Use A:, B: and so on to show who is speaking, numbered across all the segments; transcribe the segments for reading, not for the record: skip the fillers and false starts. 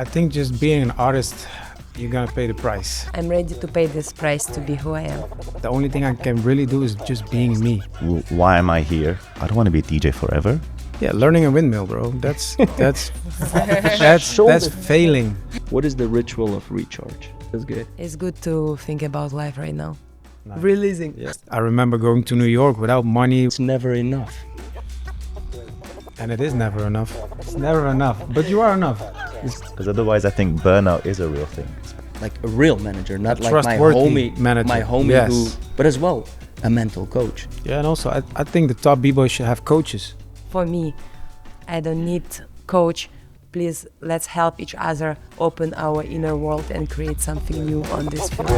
A: I think just being an artist, you're gonna pay the price.
B: I'm ready to pay this price to be who I am.
A: The only thing I can really do is just being me.
C: Why am I here? I don't want to be a DJ forever.
A: Yeah, learning a windmill, bro. That's failing.
D: What is the ritual of recharge? That's good.
B: It's good to think about life right now.
A: Nice.
B: Releasing.
D: Yes.
A: I remember going to New York without money,
D: It's never enough.
A: and it is never enough. It's never enough, but you are enough.
C: Because otherwise, I think burnout is a real thing.
D: Like a real manager, not like my
A: Trustworthy
D: homie,
A: manager.
D: my homie
A: Yes.
D: who, but as well, a mental coach.
A: Yeah, and also I think the top b-boys should have coaches.
B: For me, I don't need coach. Please, let's help each other open our inner world and create something new on this field.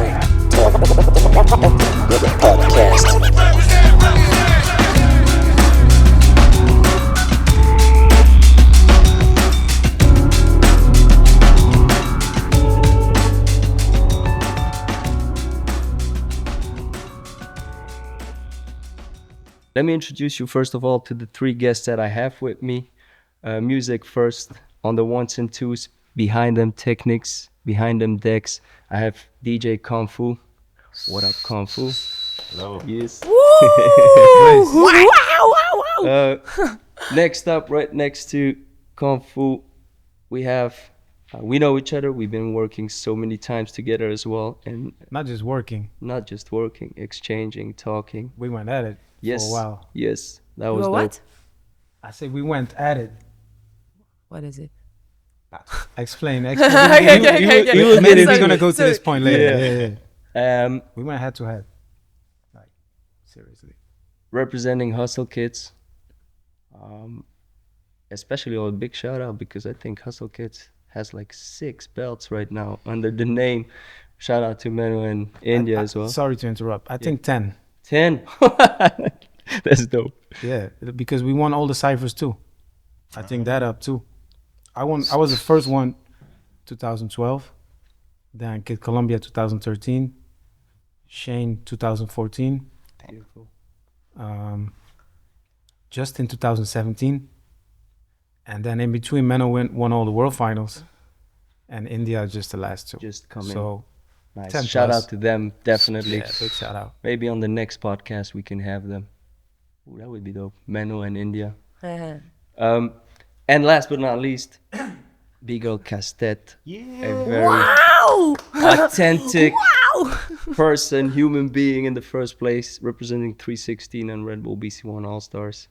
D: Let me introduce you first of all to the three guests that I have with me. Music first, on the ones and twos, behind them techniques, behind them decks. I have DJ KhanFu. What up, KhanFu?
C: Hello.
D: Yes.
B: Wow.
D: Next up, right next to KhanFu, we have, we know each other. We've been working so many times together as well. And
A: Not just working.
D: not just working, exchanging, talking.
A: We went at it
D: Yes.
A: for a while.
D: Yes. That was
B: Well,
D: dope.
B: what?
A: I said we went at it.
B: What is it?
A: Explain.
B: Okay.
A: Maybe we're
B: Sorry,
A: gonna go to
B: sorry.
A: this point later. Yeah. We went head to head. Like, seriously.
D: Representing Hustle Kids. Especially a big shout out because I think Hustle Kids has like 6 belts right now under the name. Shout out to Manu and India as well.
A: Sorry to interrupt. I think 10.
D: 10. That's dope.
A: Yeah, because we won all the ciphers too. I think that up too. I was the first one, 2012. Then Kid Columbia 2013. Shane 2014.
D: Beautiful.
A: Just in 2017. And then in between, Mano won all the world finals. And India just the last 2.
D: Just coming.
A: So,
D: Nice.
A: 10
D: Shout
A: plus.
D: out to them, definitely.
A: yeah, big shout out.
D: Maybe on the next podcast we can have them. Ooh, that would be dope. Manu and India. And last but not least, Bgirl Kastet. A very
B: Wow!
D: authentic
B: Wow!
D: person, human being in the first place, representing 316 and Red Bull BC1 All-Stars.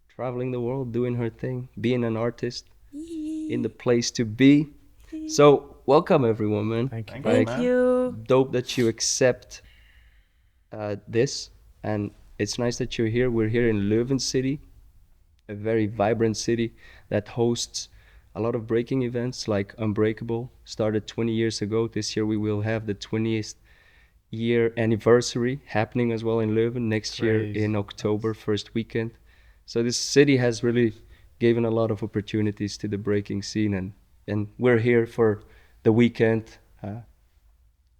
D: Traveling the world, doing her thing, being an artist, in the place to be. So, welcome everyone, man.
A: Thank you.
D: Like,
B: Thank you.
D: dope that you accept this, and it's nice that you're here. We're here in Leuven City, a very vibrant city that hosts a lot of breaking events like Unbreakable, started 20 years ago. This year we will have the 20th year anniversary happening as well in Leuven next year in October, first weekend. So this city has really given a lot of opportunities to the breaking scene, and we're here for the weekend,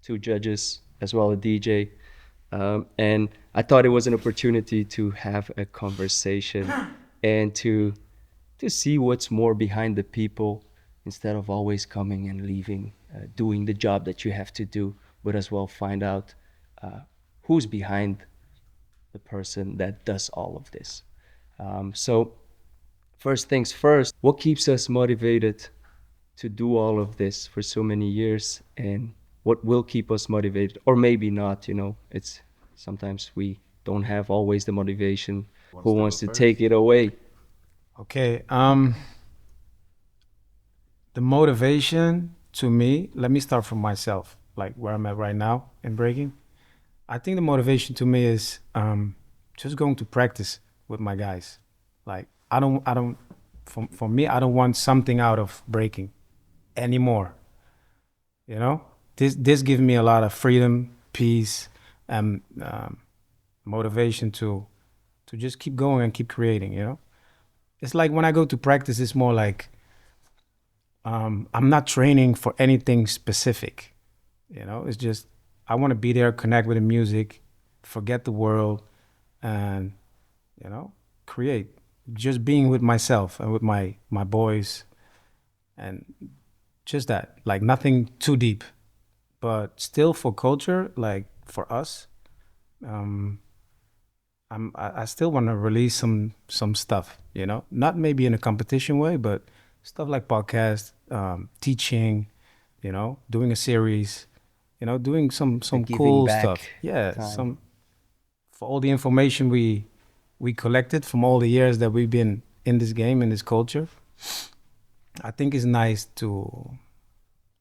D: 2 judges as well, a DJ, and I thought it was an opportunity to have a conversation and to see what's more behind the people instead of always coming and leaving, doing the job that you have to do, but as well find out who's behind the person that does all of this. So first things first, what keeps us motivated to do all of this for so many years, and what will keep us motivated, or maybe not, you know? It's sometimes we don't have always the motivation. Who wants to take it away?
A: Okay. The motivation to me, let me start from myself, like where I'm at right now in breaking. I think the motivation to me is just going to practice with my guys. Like for me, I don't want something out of breaking anymore. You know, this gives me a lot of freedom, peace, and motivation to just keep going and keep creating. You know, it's like when I go to practice, it's more like I'm not training for anything specific. You know, it's just I want to be there, connect with the music, forget the world, and create. Just being with myself and with my boys, and just that, like nothing too deep, but still for culture, like for us, um, I still want to release some stuff, you know, not maybe in a competition way, but stuff like podcast, teaching, you know, doing a series, you know, doing some
D: giving
A: cool
D: back
A: stuff. Yeah,
D: time.
A: some for all the information we collected from all the years that we've been in this game, in this culture. I think it's nice to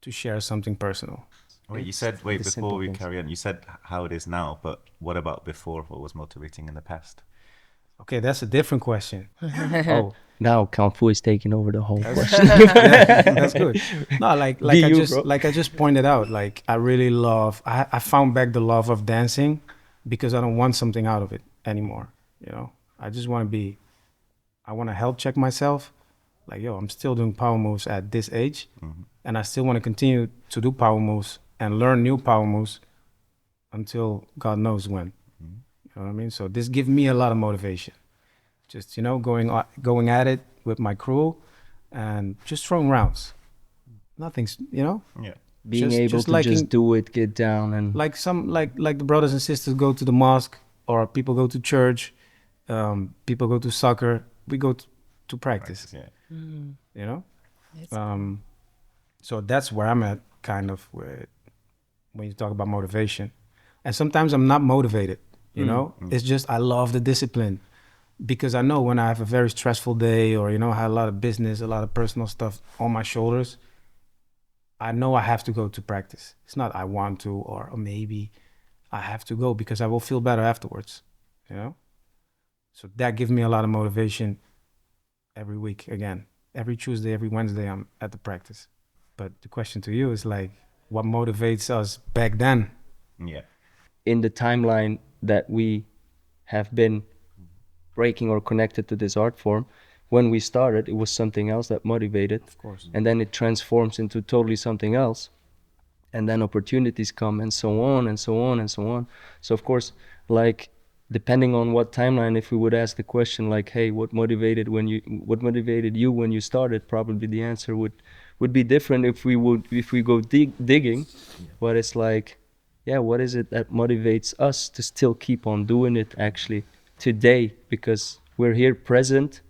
A: share something personal.
C: Wait, you
D: It's
C: said, wait,
D: the
C: before
D: simple
C: we
D: things.
C: carry on, you said how it is now, but what about before? What was motivating in the past?
A: Okay, that's a different question. Oh,
D: Now KhanFu is taking over the whole
A: that's,
D: question.
A: yeah, that's good. No,
D: Be you, bro.
A: like I just pointed out, like I really love. I found back the love of dancing because I don't want something out of it anymore. You know, I just want to be. I want to help check myself. Like, yo, I'm still doing power moves at this age, and I still want to continue to do power moves and learn new power moves until God knows when. You know what I mean? So this gives me a lot of motivation. Just, you know, going at it with my crew and just throwing rounds. Nothing's, you know,
C: Yeah.
D: Being
A: just-
D: able
A: just
D: to
A: liking-
D: just do it, get down, and
A: like like the brothers and sisters go to the mosque, or people go to church, people go to soccer. We go to practice.
C: Yeah.
A: You know.
B: It's
A: So that's where I'm at, kind of, when you talk about motivation. And sometimes I'm not motivated, you know? It's just I love the discipline because I know when I have a very stressful day or, you know, I had a lot of business, a lot of personal stuff on my shoulders, I know I have to go to practice. It's not I want to or maybe I have to go because I will feel better afterwards, you know? So that gives me a lot of motivation every week again. Every Tuesday, every Wednesday, I'm at the practice. But the question to you is like, what motivates us back then?
C: Yeah.
D: in the timeline that we have been breaking or connected to this art form, when we started, it was something else that motivated.
A: Of course.
D: And then it transforms into totally something else. And then opportunities come and so on and so on and so on. So of course, like, depending on what timeline, if we would ask the question like, hey, what motivated you when you started, probably the answer would be different if we go digging. But it's like, yeah, what is it that motivates us to still keep on doing it actually today? Because we're here present.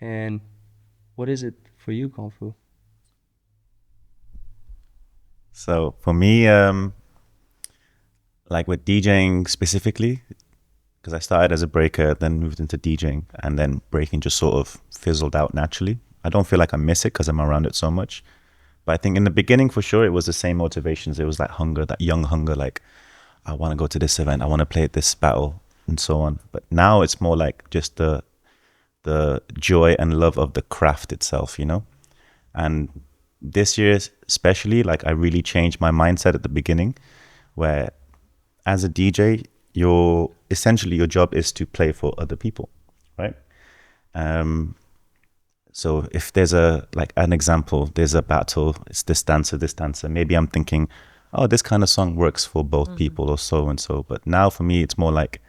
D: And what is it for you, KhanFu?
C: So for me, like with DJing specifically, because I started as a breaker, then moved into DJing, and then breaking just sort of fizzled out naturally. I don't feel like I miss it because I'm around it so much. But I think in the beginning, for sure, it was the same motivations. It was that hunger, that young hunger, like, I want to go to this event, I want to play at this battle, and so on. But now it's more like just the joy and love of the craft itself, you know? And this year especially, like, I really changed my mindset at the beginning, where as a DJ, essentially your job is to play for other people, right? So if there's an example, there's a battle, it's this dancer, maybe I'm thinking, oh, this kind of song works for both people or so and so. But now for me, it's more like,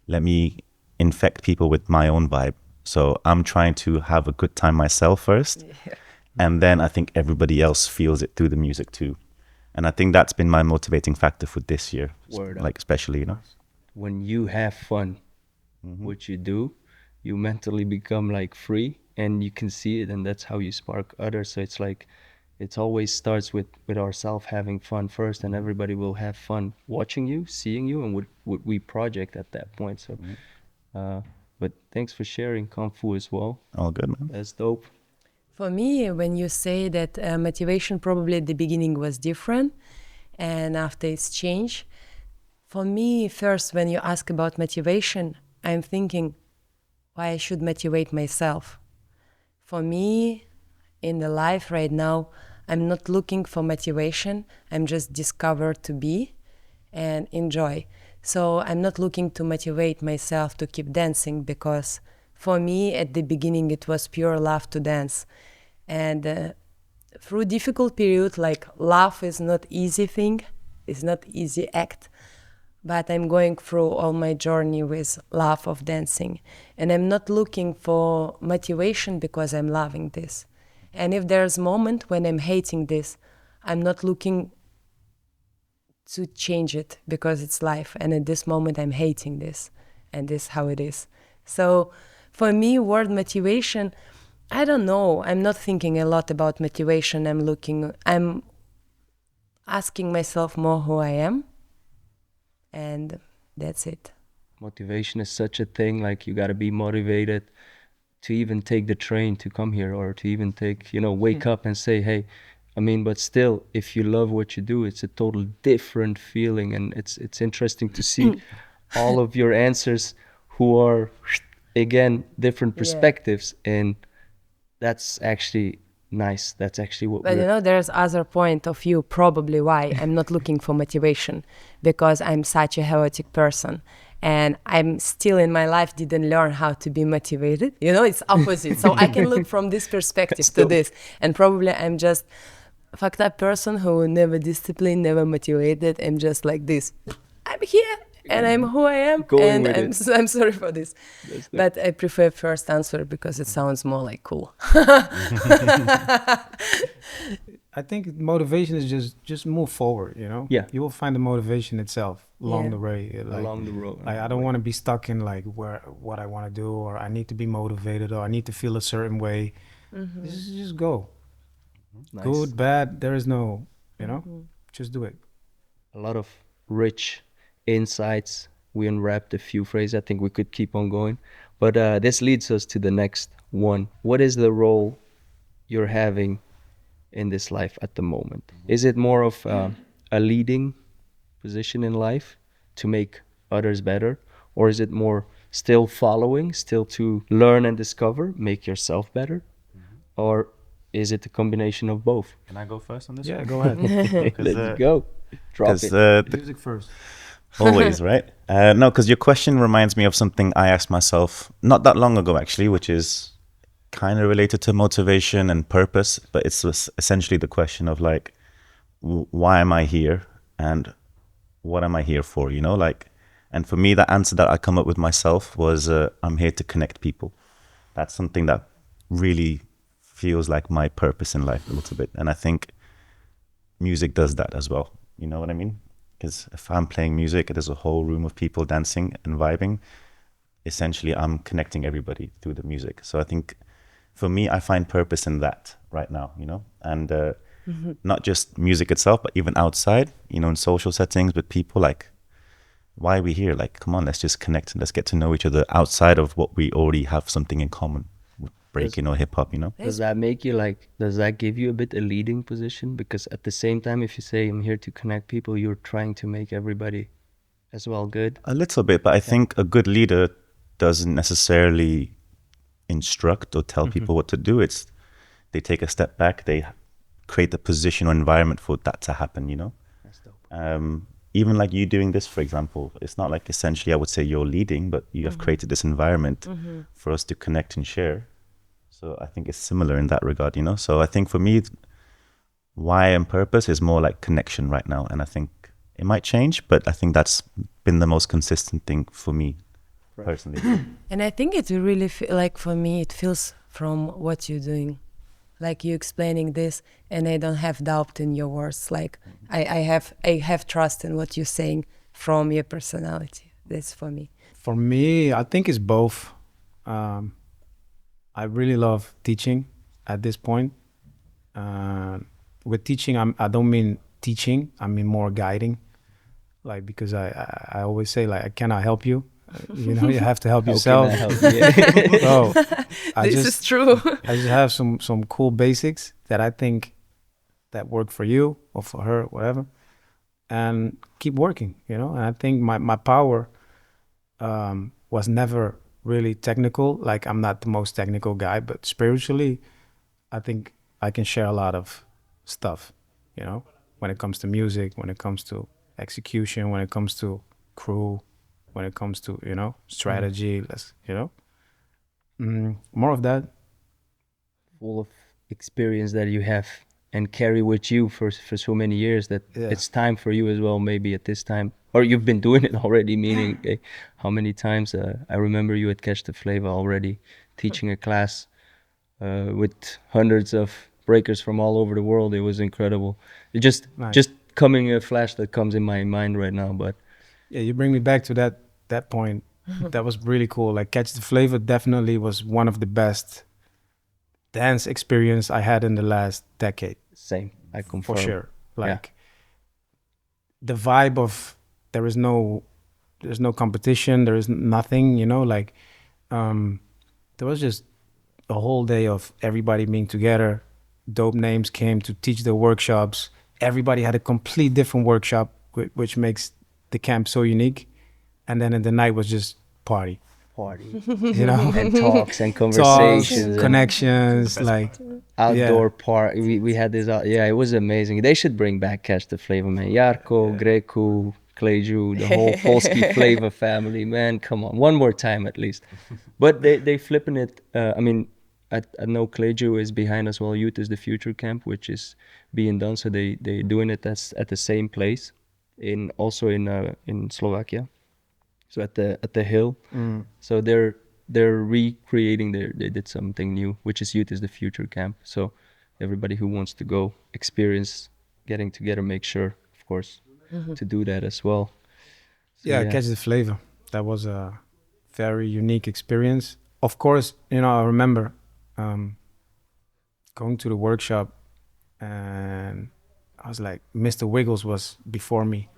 C: let me infect people with my own vibe. So I'm trying to have a good time myself first. Yeah. And then I think everybody else feels it through the music too. And I think that's been my motivating factor for this year,
D: Word up.
C: like especially, you know.
D: When you have fun, what you do, you mentally become like free, and you can see it, and that's how you spark others. So it's like, it always starts with ourselves having fun first, and everybody will have fun watching you, seeing you, and what we project at that point. So, but thanks for sharing, KhanFu, as well.
C: All good, man.
D: That's dope.
B: For me, when you say that motivation probably at the beginning was different and after it's changed, for me, first, when you ask about motivation, I'm thinking why I should motivate myself. For me, in the life right now, I'm not looking for motivation. I'm just discovered to be and enjoy. So I'm not looking to motivate myself to keep dancing, because for me, at the beginning, it was pure love to dance. And through difficult period, like, love is not easy thing, it's not easy act, but I'm going through all my journey with love of dancing. And I'm not looking for motivation because I'm loving this. And if there's a moment when I'm hating this, I'm not looking to change it because it's life. And at this moment, I'm hating this, and this is how it is. So for me, word motivation, I don't know. I'm not thinking a lot about motivation. I'm asking myself more who I am, and that's it.
D: Motivation is such a thing. Like, you got to be motivated to even take the train to come here, or to even take, wake up and say, hey, I mean, but still, if you love what you do, it's a total different feeling. And it's interesting to see all of your answers who are, again, different perspectives. And that's actually nice. That's actually what
B: But there's other point of view, probably why I'm not looking for motivation, because I'm such a chaotic person. And I'm still in my life didn't learn how to be motivated. It's opposite. So I can look from this perspective to this. And probably I'm just a fucked up person who never disciplined, never motivated. I'm just like this. I'm here and I'm who I am.
D: Going
B: And
D: with
B: I'm sorry for this. But I prefer first answer because it sounds more like cool.
A: I think motivation is just move forward,
D: Yeah.
A: You will find the motivation itself along the way.
D: along the road.
A: Like I don't want to be stuck in like what I want to do, or I need to be motivated, or I need to feel a certain way. Just go.
D: Nice.
A: Good, bad, there is no, just do it.
D: A lot of rich insights. We unwrapped a few phrases. I think we could keep on going. But this leads us to the next one. What is the role you're having in this life at the moment? Is it more of a leading position in life to make others better? Or is it more still following, still to learn and discover, make yourself better? Or is it a combination of both?
C: Can I go first on this
A: Yeah,
C: one?
A: go ahead.
D: Let's go. Drop it.
A: Music first.
C: Always, right? No, because your question reminds me of something I asked myself not that long ago, actually, which is kind of related to motivation and purpose, but it's essentially the question of like, why am I here and what am I here for? And for me, the answer that I come up with myself was, I'm here to connect people. That's something that really feels like my purpose in life a little bit. And I think music does that as well. You know what I mean? Because if I'm playing music, there's a whole room of people dancing and vibing. Essentially, I'm connecting everybody through the music. So I think for me, I find purpose in that right now, and not just music itself, but even outside, in social settings with people, like, why are we here? Like, come on, let's just connect and let's get to know each other outside of what we already have something in common with breaking or hip hop,
D: Does that make you does that give you a bit a leading position? Because at the same time, if you say I'm here to connect people, you're trying to make everybody as well good?
C: A little bit, but I think a good leader doesn't necessarily instruct or tell people what to do. It's they take a step back, they create a position or environment for that to happen,
D: That's dope.
C: Even like you doing this, for example, it's not like essentially I would say you're leading, but you have created this environment for us to connect and share. So I think it's similar in that regard, So I think for me, why and purpose is more like connection right now. And I think it might change, but I think that's been the most consistent thing for me personally.
B: And I think it really like for me, it feels from what you're doing, like you explaining this, and I don't have doubt in your words. Like I have trust in what you're saying from your personality. That's for me.
A: For me, I think it's both. I really love teaching at this point. With teaching, I don't mean teaching, I mean more guiding. Like, because I always say, like, I cannot help you. You have to help yourself.
D: How can I help? Yeah.
A: So
B: This is true.
A: I just have some cool basics that I think that work for you or for her, whatever, and keep working. And I think my power was never really technical. Like, I'm not the most technical guy, but spiritually, I think I can share a lot of stuff. When it comes to music, when it comes to execution, when it comes to crew, when it comes to strategy. More of that.
D: Full of experience that you have and carry with you for so many years that it's time for you as well, maybe at this time, or you've been doing it already, meaning how many times I remember you at Catch the Flavor already teaching a class with hundreds of breakers from all over the world. It was incredible. It just
A: Nice.
D: just coming a flash that comes in my mind right now. But
A: Yeah, you bring me back to that point. That was really cool. Like Catch the Flavor definitely was one of the best dance experience I had in the last decade,
D: same, I confirm.
A: for sure.
D: Yeah.
A: Like the vibe of there's no competition, there is nothing, you know, like there was just a whole day of everybody being together. Dope names came to teach the workshops. Everybody had a complete different workshop, which makes the camp so unique. And then in the night was just party,
D: Party
A: you know,
D: and talks and
A: talks,
D: conversations and
A: connections, like
D: outdoor part. We had this. Yeah, it was amazing. They should bring back Catch the Flavor, man. Jarko, Greku, Kleju, the whole Polski Flavor family, man. Come on, one more time at least. But they flipping it. I mean, I know Kleju is behind as well. Youth is the Future camp, which is being done. So they doing it at the same place, also in Slovakia. So at the hill. So they're recreating they did something new, which is Youth is the Future camp. So everybody who wants to go experience getting together, make sure, of course, to do that as well. So,
A: yeah, Catch the Flavor. That was a very unique experience. Of course, you know, I remember going to the workshop and I was like, Mr. Wiggles was before me.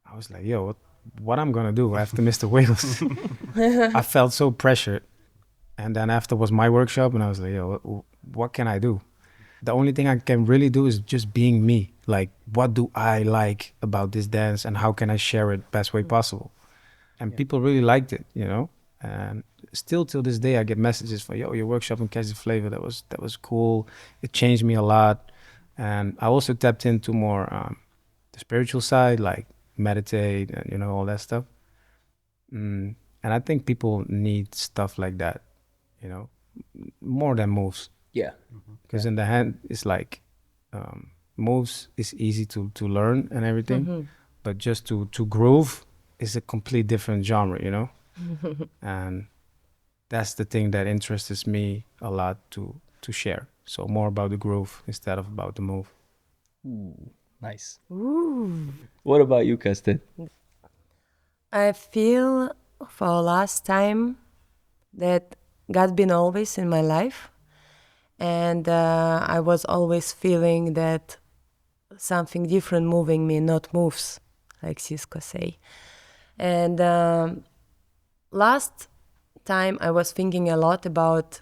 A: I was like, yo, what I'm gonna do after Mr. Wiggles? I felt so pressured. And then after was my workshop and I was like, yo, what can I do? The only thing I can really do is just being me. Like, what do I like about this dance and how can I share it best way possible? And people really liked it, you know? And still till this day, I get messages for, yo, your workshop in Catch the Flavor, that was cool. It changed me a lot. And I also tapped into more the spiritual side, like meditate and, you know, all that stuff. And I think people need stuff like that, you know, more than moves.
D: yeah,
A: Because in the hand, it's like moves is easy to learn and everything. But just to groove is a complete different genre, you know? And that's the thing that interests me a lot to share. So more about the groove instead of about the move.
D: nice. What about you, Kastet?
B: I feel for last time that God been always in my life, and I was always feeling that something different moving me, not moves, like Xisco say. And last time I was thinking a lot about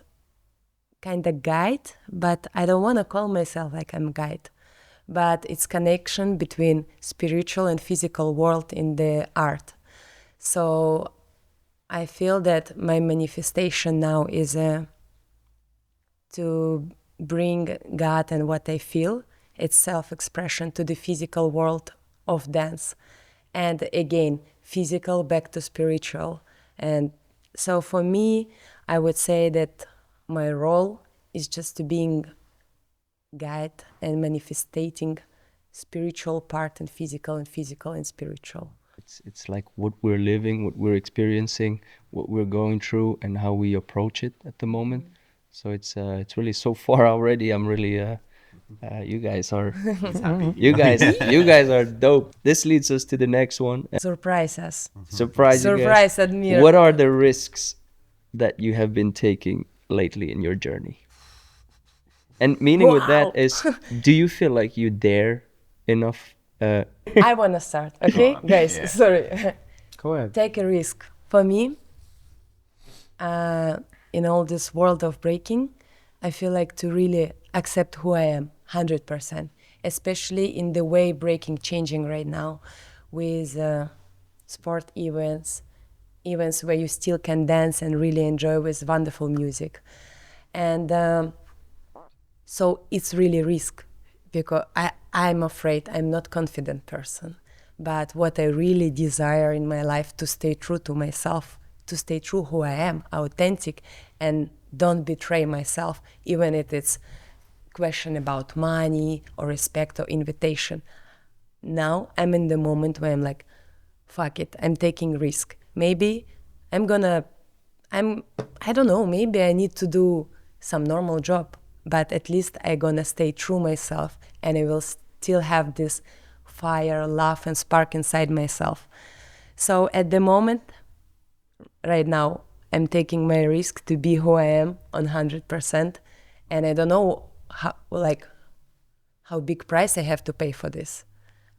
B: kind of guide, but I don't want to call myself like I'm guide. But it's connection between spiritual and physical world in the art. So I feel that my manifestation now is to bring God and what I feel, its self-expression, to the physical world of dance. And again, physical back to spiritual. And so for me, I would say that my role is just to being guide and manifesting spiritual part and physical and spiritual.
D: It's like what we're living, what we're experiencing, what we're going through, and how we approach it at the moment. So it's really so far already. I'm really you guys are you guys are dope. This leads us to the next one.
B: Surprise us.
D: Surprise you guys.
B: Surprise, Admir.
D: What are the risks that you have been taking lately in your journey? And meaning with that is, do you feel like you dare enough?
B: I want to start, okay? Guys, sorry.
A: Go ahead.
B: Take a risk. For me, in all this world of breaking, I feel like to really accept who I am, 100%, especially in the way breaking changing right now with sport events where you still can dance and really enjoy with wonderful music. And so it's really risk because I'm afraid I'm not confident person. But what I really desire in my life to stay true to myself, to stay true who I am, authentic, and don't betray myself, even if it's question about money or respect or invitation. Now I'm in the moment where I'm like, fuck it, I'm taking risk. Maybe I don't know, maybe I need to do some normal job, but at least I gonna stay true myself, and I will still have this fire, love, and spark inside myself. So at the moment, right now, I'm taking my risk to be who I am on 100%, and I don't know how big price I have to pay for this,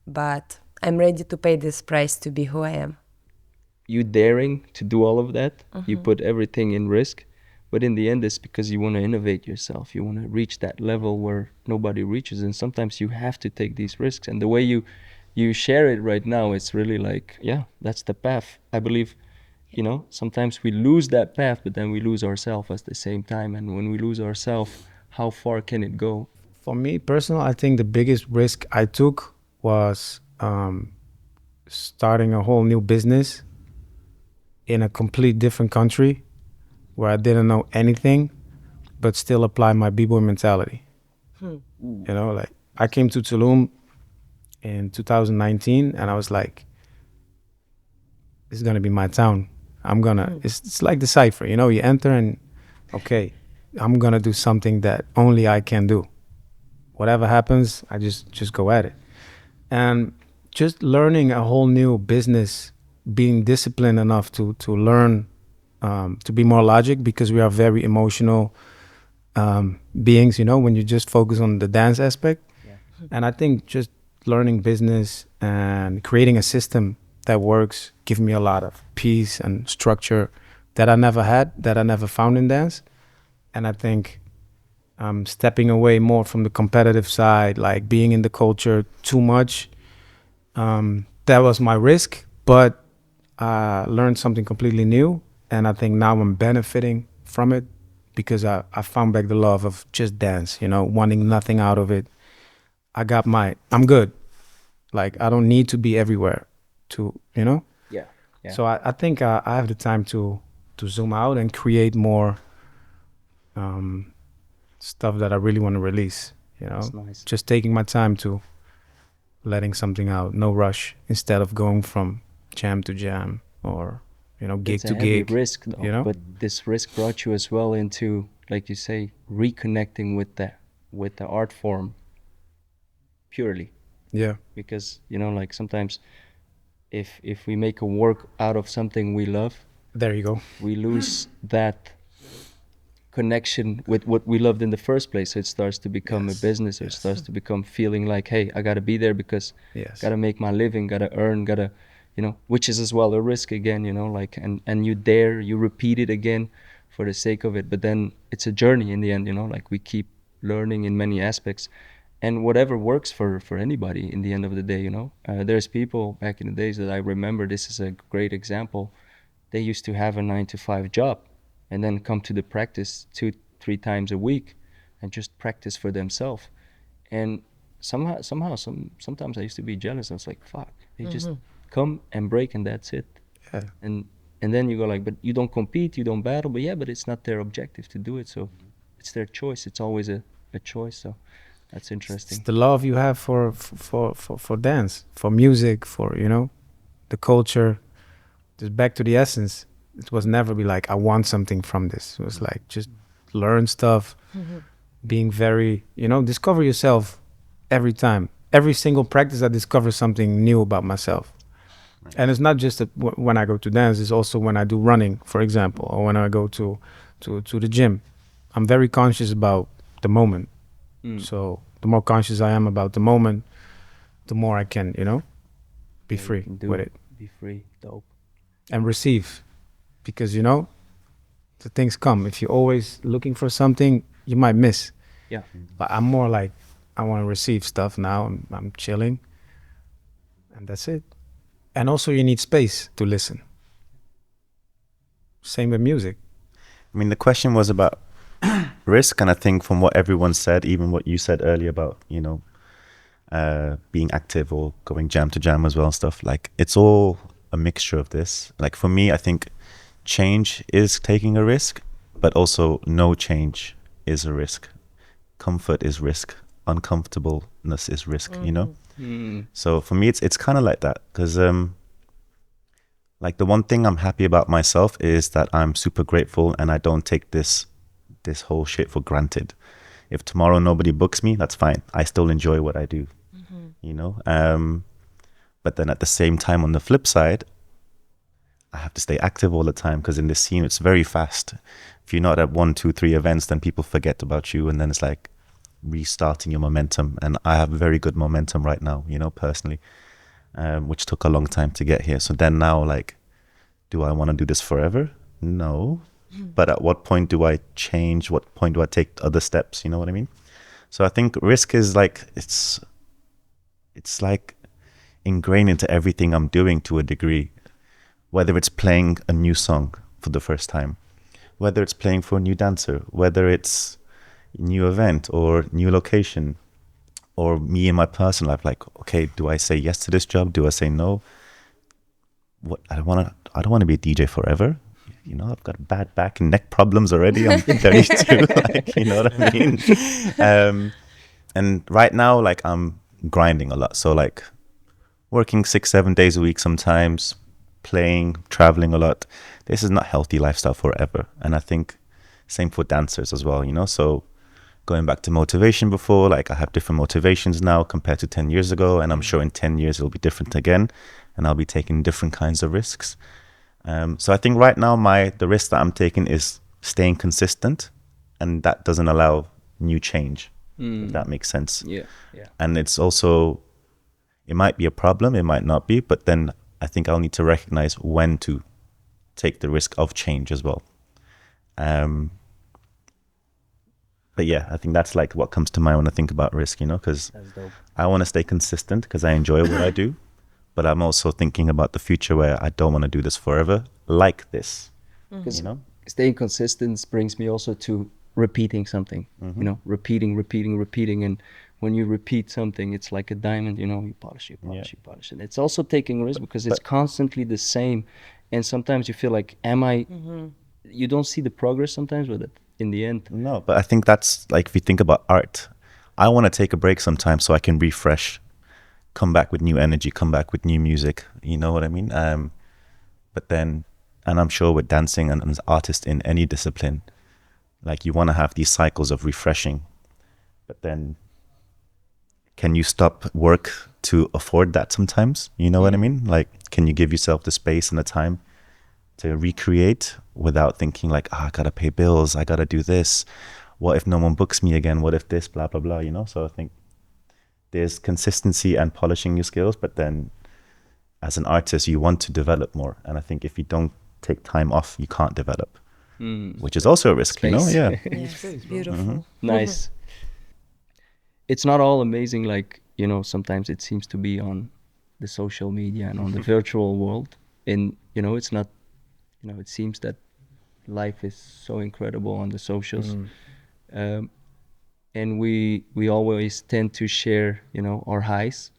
B: but I'm ready to pay this price to be who I am.
D: You daring to do all of that, you put everything in risk, but in the end it's because you want to innovate yourself, you want to reach that level where nobody reaches, and sometimes you have to take these risks. And the way you share it right now, it's really like, yeah, that's the path. I believe, you know, sometimes we lose that path, but then we lose ourselves at the same time, and when we lose ourselves, how far can it go?
A: For me personally, I think the biggest risk I took was starting a whole new business in a complete different country where I didn't know anything, but still apply my b-boy mentality. You know, like I came to Tulum in 2019 and I was like, this is gonna be my town. It's like the cipher, you know, you enter and okay, I'm gonna do something that only I can do. Whatever happens, I just go at it. And just learning a whole new business, being disciplined enough to learn to be more logic, because we are very emotional beings, you know, when you just focus on the dance aspect. And I think just learning business and creating a system that works give me a lot of peace and structure that I never had, that I never found in dance. And I think stepping away more from the competitive side, like being in the culture too much, that was my risk, but I learned something completely new. And I think now I'm benefiting from it because I found back the love of just dance, you know, wanting nothing out of it. I'm good. Like, I don't need to be everywhere to, you know?
D: Yeah.
A: So I think I have the time to zoom out and create more stuff that I really want to release, you know?
D: That's nice.
A: Just taking my time to letting something out, no rush, instead of going from jam to jam or, you know, gig
D: It's
A: to
D: a heavy
A: gig.
D: risk though,
A: you know?
D: but this risk brought you as well into, like you say, reconnecting with the art form purely.
A: Yeah.
D: Because, you know, like sometimes if we make a work out of something we love,
A: There you go.
D: we lose that connection with what we loved in the first place. So it starts to become a
A: Yes,
D: business, or it
A: yes.
D: starts to become feeling like, hey, I gotta be there because
A: Yes.
D: gotta make my living, gotta earn, gotta, you know, which is as well a risk again, you know, like, and you repeat it again for the sake of it. But then it's a journey in the end, you know, like we keep learning in many aspects, and whatever works for anybody in the end of the day, you know. There's people back in the days that I remember, this is a great example. They used to have a 9-to-5 job and then come to the practice 2-3 times a week and just practice for themselves. And sometimes I used to be jealous. I was like, fuck, they just come and break and that's it.
A: Yeah.
D: And then you go like, but you don't compete, you don't battle. But yeah, but it's not their objective to do it, so it's their choice. It's always a choice. So that's
A: It's
D: interesting.
A: the love you have for dance, for music, for, you know, the culture. Just back to the essence. It was never be like, I want something from this. It was like, just learn stuff, being very, you know, discover yourself every time. Every single practice, I discover something new about myself.
C: Right.
A: And it's not just that when I go to dance, it's also when I do running, for example, or when I go to the gym. I'm very conscious about the moment. So the more conscious I am about the moment, the more I can, you know, be
D: Yeah, you
A: free
D: can do
A: with it
D: Be free. Dope.
A: and receive. Because, you know, the things come. If you're always looking for something, you might miss.
D: Yeah.
A: But I'm more like, I want to receive stuff now. I'm chilling. And that's it. And also you need space to listen. Same with music.
C: I mean, the question was about risk, and I think from what everyone said, even what you said earlier about, you know, being active or going jam to jam as well and stuff, like it's all a mixture of this. Like for me, I think change is taking a risk, but also no change is a risk. Comfort is risk. Uncomfortableness is risk, you know? So for me, it's kind of like that, because like the one thing I'm happy about myself is that I'm super grateful and I don't take this this whole shit for granted. If tomorrow nobody books me, that's fine. I still enjoy what I do, you know. But then at the same time, on the flip side, I have to stay active all the time, because in this scene, it's very fast. If you're not at 1, 2, 3 events, then people forget about you, and then it's like restarting your momentum. And I have very good momentum right now, you know, personally, which took a long time to get here. So then now, like, do I want to do this forever? No. But at what point do I change? What point do I take other steps? You know what I mean? So I think risk is like, it's like ingrained into everything I'm doing to a degree, whether it's playing a new song for the first time, whether it's playing for a new dancer, whether it's a new event or new location, or me in my personal life, like, okay, do I say yes to this job? Do I say no? What I don't want to be a DJ forever. You know, I've got bad back and neck problems already. I'm 32, like, you know what I mean? And right now, like, I'm grinding a lot. So like working 6, 7 days a week sometimes, playing, traveling a lot. This is not healthy lifestyle forever. And I think same for dancers as well, you know? So going back to motivation before, like, I have different motivations now compared to 10 years ago. And I'm sure in 10 years it'll be different again. And I'll be taking different kinds of risks. So I think right now the risk that I'm taking is staying consistent, and that doesn't allow new change, if that makes sense.
D: Yeah.
C: And it's also, it might be a problem, it might not be, but then I think I'll need to recognize when to take the risk of change as well. But yeah, I think that's like what comes to mind when I think about risk, you know, because I want to stay consistent because I enjoy what I do. But I'm also thinking about the future where I don't want to do this forever like this, you know?
D: Staying consistent brings me also to repeating something, you know, repeating. And when you repeat something, it's like a diamond, you know, you polish it. And it's also taking risk because it's constantly the same. And sometimes you feel like, you don't see the progress sometimes with it in the end.
C: No, but I think that's like, if you think about art, I want to take a break sometimes so I can refresh, come back with new energy, come back with new music, you know what I mean? But then, and I'm sure with dancing and as artists in any discipline, like, you want to have these cycles of refreshing, but then can you stop work to afford that sometimes? You know what I mean? Like, can you give yourself the space and the time to recreate without thinking like, I gotta pay bills, I gotta do this, what if no one books me again, what if this, blah, blah, blah, you know? So I think there's consistency and polishing your skills, but then as an artist, you want to develop more. And I think if you don't take time off, you can't develop, which is also a risk,
D: Space.
C: you know? Yeah.
B: Yes, beautiful.
D: Nice. It's not all amazing, like, you know, sometimes it seems to be on the social media and on the virtual world. And, you know, it's not, you know, it seems that life is so incredible on the socials. And we always tend to share, you know, our highs.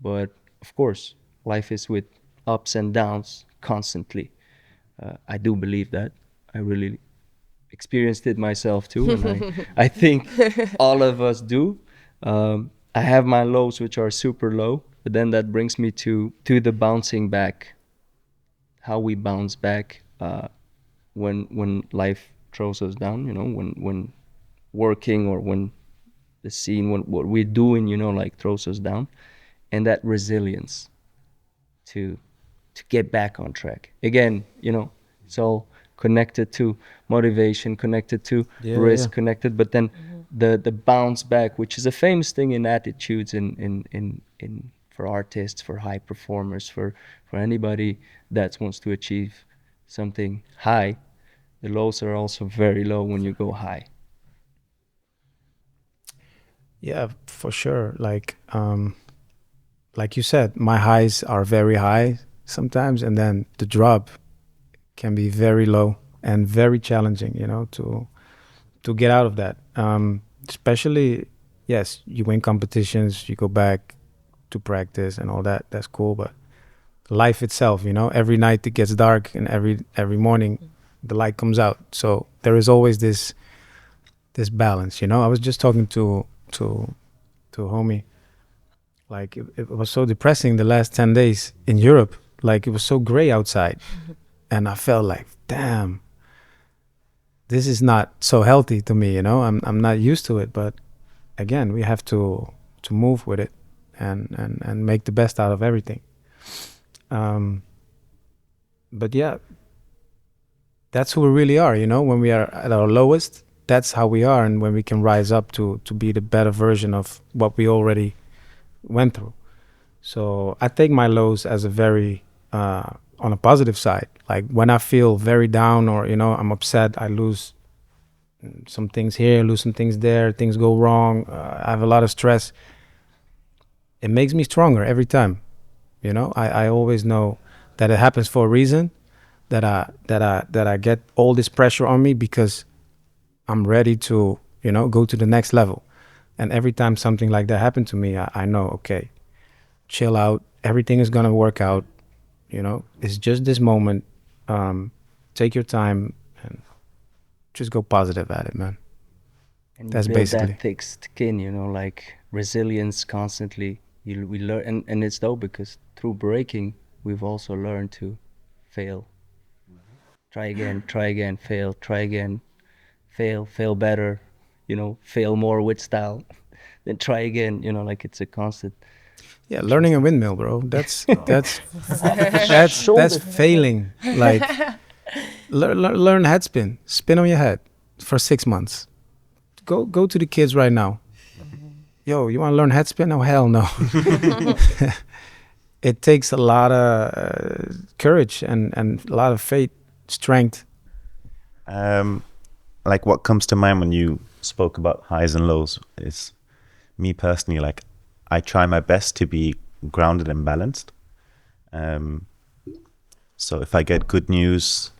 D: But of course, life is with ups and downs constantly. I do believe that. I really experienced it myself too. And I think all of us do. I have my lows, which are super low. But then that brings me to the bouncing back. How we bounce back when life throws us down, you know, when working or when the scene, what we're doing, you know, like throws us down, and that resilience to get back on track again, you know. It's all connected to motivation, connected to risk, connected, but then the bounce back, which is a famous thing in attitudes, in for artists, for high performers, for anybody that wants to achieve something high. The lows are also very low when you go high.
A: Yeah, for sure. Like you said, my highs are very high sometimes, and then the drop can be very low and very challenging, you know, to get out of that. Especially, yes, you win competitions, you go back to practice and all that. That's cool, but life itself, you know, every night it gets dark, and every morning the light comes out. So there is always this balance, you know. I was just talking to a homie. Like, it was so depressing the last 10 days in Europe. Like, it was so gray outside. And I felt like, damn, this is not so healthy to me, you know. I'm not used to it, but again, we have to move with it and make the best out of everything. But yeah, that's who we really are, you know. When we are at our lowest, that's how we are, and when we can rise up to be the better version of what we already went through. So I take my lows as a very on a positive side. Like when I feel very down, or you know, I'm upset, I lose some things here, lose some things there, things go wrong, I have a lot of stress. It makes me stronger every time. You know, I always know that it happens for a reason. That I get all this pressure on me because I'm ready to, you know, go to the next level. And every time something like that happened to me, I know, okay, chill out. Everything is gonna work out. You know, it's just this moment. Take your time and just go positive at it, man.
D: And you
A: That's
D: build
A: basically.
D: that thick skin, you know, like resilience constantly. We learn, and it's dope because through breaking, we've also learned to fail. Try again, fail, try again, fail better, you know, fail more with style, then try again, you know, like it's a constant.
A: Yeah, learning a windmill, bro. That's failing. Like learn head spin. Spin on your head for 6 months. Go to the kids right now. Yo, you want to learn head spin? Oh hell no. It takes a lot of courage and a lot of faith, strength.
C: Like what comes to mind when you spoke about highs and lows is me personally, like I try my best to be grounded and balanced. So if I get good news,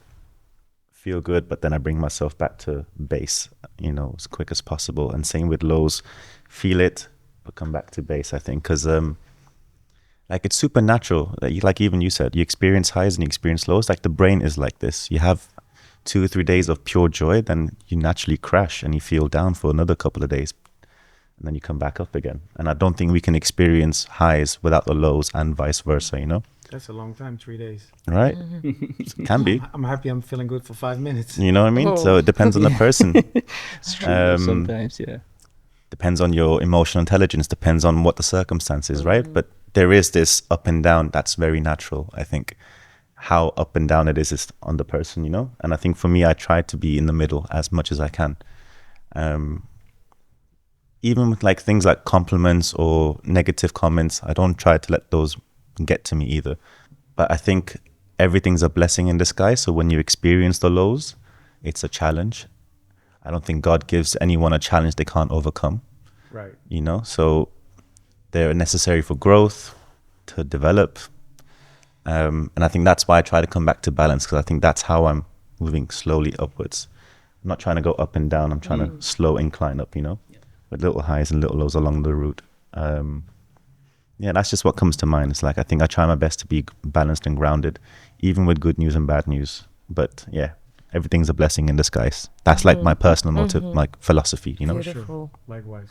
C: feel good, but then I bring myself back to base, you know, as quick as possible. And same with lows, feel it, but come back to base, I think, because like it's supernatural that you, like even you said, you experience highs and you experience lows. Like the brain is like this. You have 2 or 3 days of pure joy, then you naturally crash and you feel down for another couple of days, and then you come back up again. And I don't think we can experience highs without the lows and vice versa, you know?
A: That's a long time, 3 days.
C: Right? Can be.
A: I'm happy I'm feeling good for 5 minutes.
C: You know what I mean? So it depends on the person.
D: It's true sometimes, yeah.
C: Depends on your emotional intelligence, depends on what the circumstances, right? But there is this up and down that's very natural, I think. How up and down it is on the person, you know? And I think for me, I try to be in the middle as much as I can. Even with like things like compliments or negative comments, I don't try to let those get to me either. But I think everything's a blessing in disguise. So when you experience the lows, it's a challenge. I don't think God gives anyone a challenge they can't overcome.
A: Right.
C: You know, so they're necessary for growth, to develop. And I think that's why I try to come back to balance, because I think that's how I'm moving slowly upwards. I'm not trying to go up and down. I'm trying to slow incline up, you know, with little highs and little lows along the route. Yeah, that's just what comes to mind. It's like, I think I try my best to be balanced and grounded, even with good news and bad news. But yeah, everything's a blessing in disguise. That's like my personal motive, like philosophy, you know?
B: Beautiful.
A: Likewise.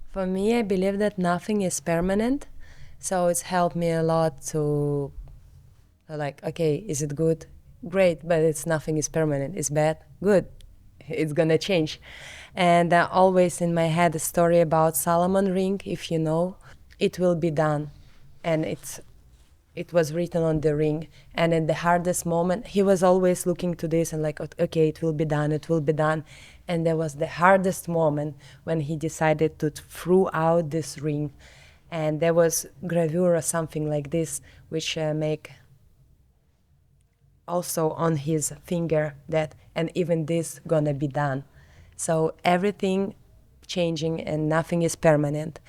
B: For me, I believe that nothing is permanent. So it's helped me a lot to like, okay, is it good? Great, but it's nothing is permanent. It's bad? Good. It's gonna change. And always in my head a story about Solomon ring, if you know, it will be done. And it was written on the ring. And in the hardest moment, he was always looking to this and like, okay, it will be done, it will be done. And there was the hardest moment when he decided to throw out this ring. And there was gravure or something like this, which make also on his finger that, and even this gonna be done. So everything changing and nothing is permanent.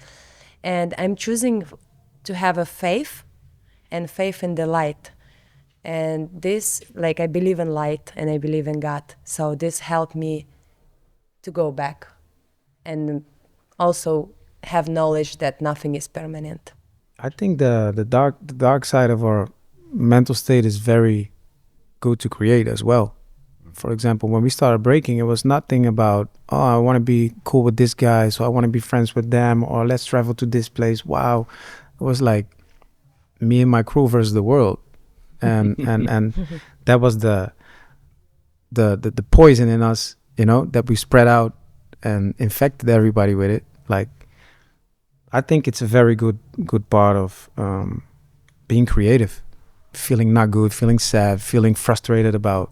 B: And I'm choosing to have a faith and faith in the light. And this, like, I believe in light and I believe in God. So this helped me to go back and also have knowledge that nothing is permanent.
A: I think the dark side of our mental state is very good to create as well. For example, when we started breaking, it was nothing about, oh, I want to be cool with this guy, so I want to be friends with them, or let's travel to this place. Wow. It was like me and my crew versus the world. And that was the the poison in us, you know, that we spread out and infected everybody with it. Like, I think it's a very good part of being creative, feeling not good, feeling sad, feeling frustrated about,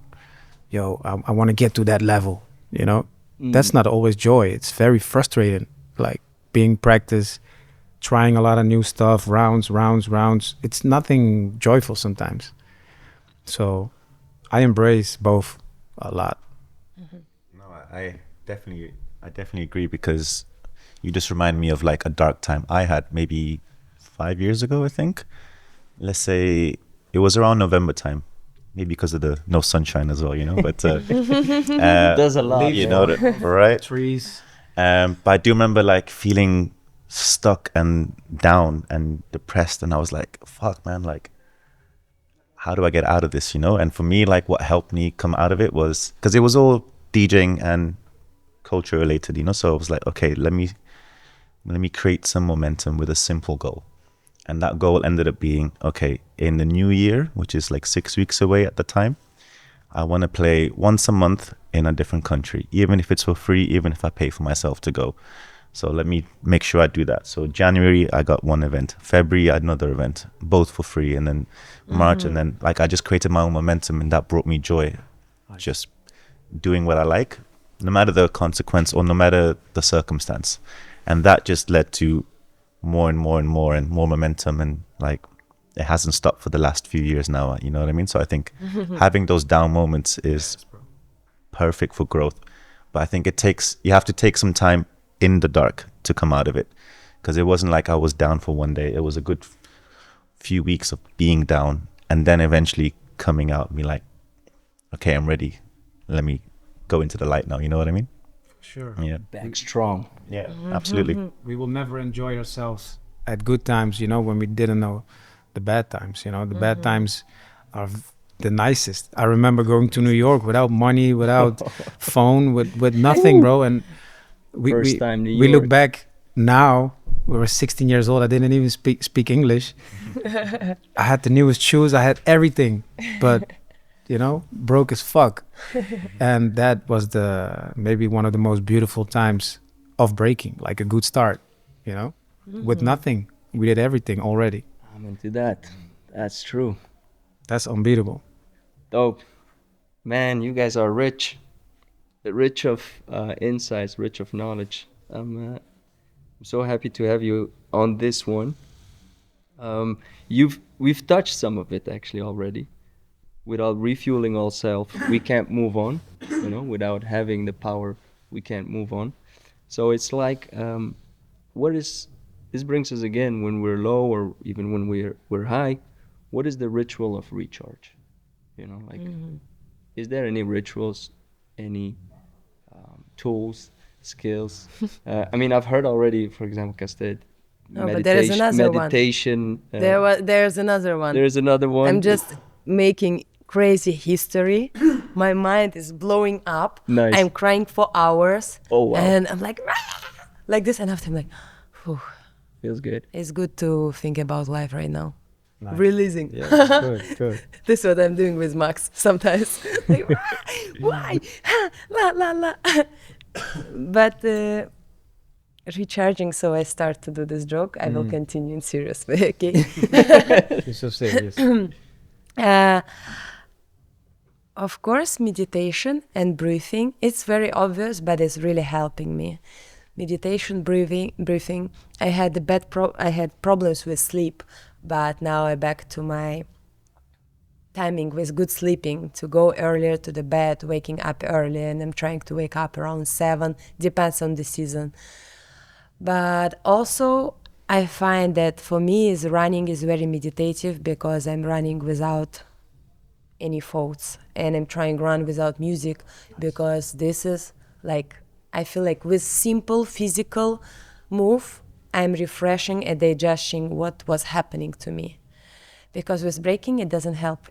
A: yo, I want to get to that level, you know. That's not always joy. It's very frustrating, like being practice, trying a lot of new stuff, rounds. It's nothing joyful sometimes. So I embrace both a lot.
C: No, I definitely agree, because you just remind me of like a dark time I had maybe 5 years ago, I think. Let's say it was around November time, maybe because of the no sunshine as well, you know. But
D: Does a lot,
C: you know, right?
A: Trees.
C: But I do remember like feeling stuck and down and depressed, and I was like, fuck, man, like, how do I get out of this, you know? And for me, like, what helped me come out of it was, because it was all DJing and culture related, you know. So I was like, okay, let me create some momentum with a simple goal. And that goal ended up being, okay, in the new year, which is like 6 weeks away at the time, I want to play once a month in a different country, even if it's for free, even if I pay for myself to go. So let me make sure I do that. So January, I got one event. February, I had another event, both for free. And then March, and then like I just created my own momentum, and that brought me joy. Just doing what I like, no matter the consequence or no matter the circumstance. And that just led to more and more momentum, and like it hasn't stopped for the last few years now, you know what I mean? So I think having those down moments is perfect for growth, but I think you have to take some time in the dark to come out of it, because it wasn't like I was down for one day. It was a good few weeks of being down, and then eventually coming out and be like, okay, I'm ready, let me go into the light now, you know what I mean?
A: Sure.
C: Yeah.
D: Back strong.
C: Yeah, absolutely.
A: We will never enjoy ourselves at good times, you know, when we didn't know the bad times, you know. The bad times are the nicest. I remember going to New York without money, without phone, with nothing, bro. And
D: First time New
A: we look
D: York.
A: back now, we were 16 years old. I didn't even speak English. I had the newest shoes. I had everything, but, you know, broke as fuck. And that was maybe one of the most beautiful times of breaking, like a good start, you know, with nothing. We did everything already.
D: I'm into that. That's true.
A: That's unbeatable.
D: Dope. Man, you guys are rich. Rich of insights, rich of knowledge. I'm so happy to have you on this one. We've touched some of it actually already. Without refueling ourselves, we can't move on. You know, without having the power, we can't move on. So it's like, this brings us again when we're low or even when we're high. What is the ritual of recharge? You know, like, is there any rituals, any tools, skills? I mean, I've heard already, for example, Kastet,
B: No, but there is another one.
D: meditation.
B: There's another one.
D: There's another one.
B: I'm just making crazy history. My mind is blowing up.
D: Nice.
B: I'm crying for hours.
D: Oh, wow.
B: And I'm like, like this, and after I'm like, whew.
D: Feels good.
B: It's good to think about life right now.
A: Nice.
B: Releasing.
A: Yeah, good.
B: This is what I'm doing with Max sometimes. Like, why? La. But recharging, so I start to do this joke. I will continue in serious way, okay?
A: You're so serious.
B: Of course, meditation and breathing, it's very obvious, but it's really helping me. Meditation, breathing. I had I had problems with sleep, but now I'm back to my timing with good sleeping, to go earlier to the bed, waking up early, and I'm trying to wake up around 7, depends on the season. But also, I find that for me, running is very meditative, because I'm running without any thoughts, and I'm trying to run without music, because this is like, I feel like with simple physical move, I'm refreshing and digesting what was happening to me. Because with breaking, it doesn't help.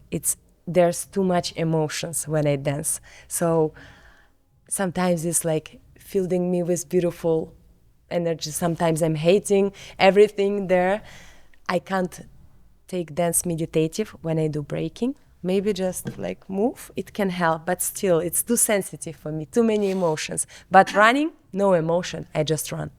B: There's too much emotions when I dance. So sometimes it's like filling me with beautiful energy. Sometimes I'm hating everything there. I can't take dance meditative when I do breaking. maybe just like move, it can help, but still it's too sensitive for me, too many emotions. But running, no emotion, I just run.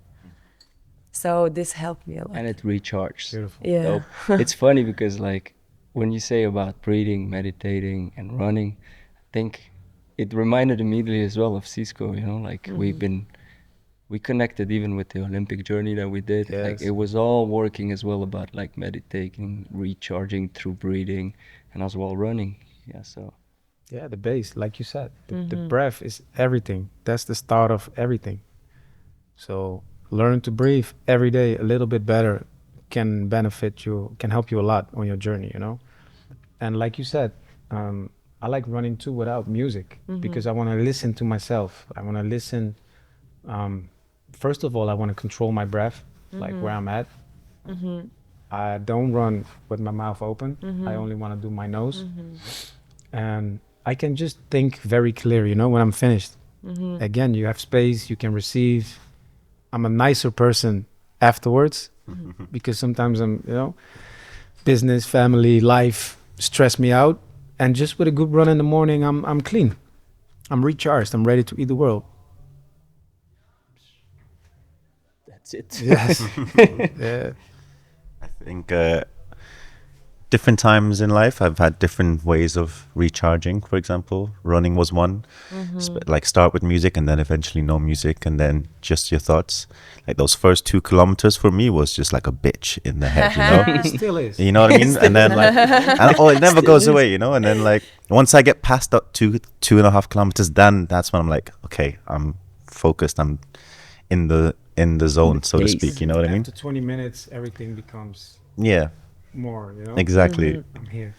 B: So this helped me a lot.
D: And it recharges.
A: Beautiful.
B: Yeah.
D: So it's funny because like when you say about breathing, meditating and running, I think it reminded immediately as well of Xisco, you know, like we connected even with the Olympic journey that we did. Like
A: Yes.
D: it was all working as well about like meditating, recharging through breathing and as well running. Yeah, so
A: Yeah, the base, like you said, the breath is everything. That's the start of everything. So learn to breathe every day a little bit better can benefit you, can help you a lot on your journey, you know? And like you said, I like running too without music because I want to listen to myself. I want to listen. First of all, I want to control my breath, like where I'm at. I don't run with my mouth open. I only want to do my nose. And I can just think very clear, you know, when I'm finished. Again, you have space, you can receive. I'm a nicer person afterwards because sometimes I'm, you know, business, family, life stress me out. And just with a good run in the morning, I'm clean. I'm recharged. I'm ready to eat the world.
D: that's it.
A: Yes. Yeah.
C: I think different times in life, I've had different ways of recharging. For example, running was one. Like start with music and then eventually no music and then just your thoughts. Like those first 2 kilometers for me was just like a bitch in the head, you know?
A: It still is.
C: You know what I mean? And then like, it never goes away, you know? And then like, once I get past that 2.5 kilometers, then that's when I'm like, okay, I'm focused. I'm in the zone, so to
D: Pace.
C: speak. You know what I mean?
A: After 20 minutes, everything becomes
C: Yeah,
A: more, you know?
C: exactly.
A: I'm here.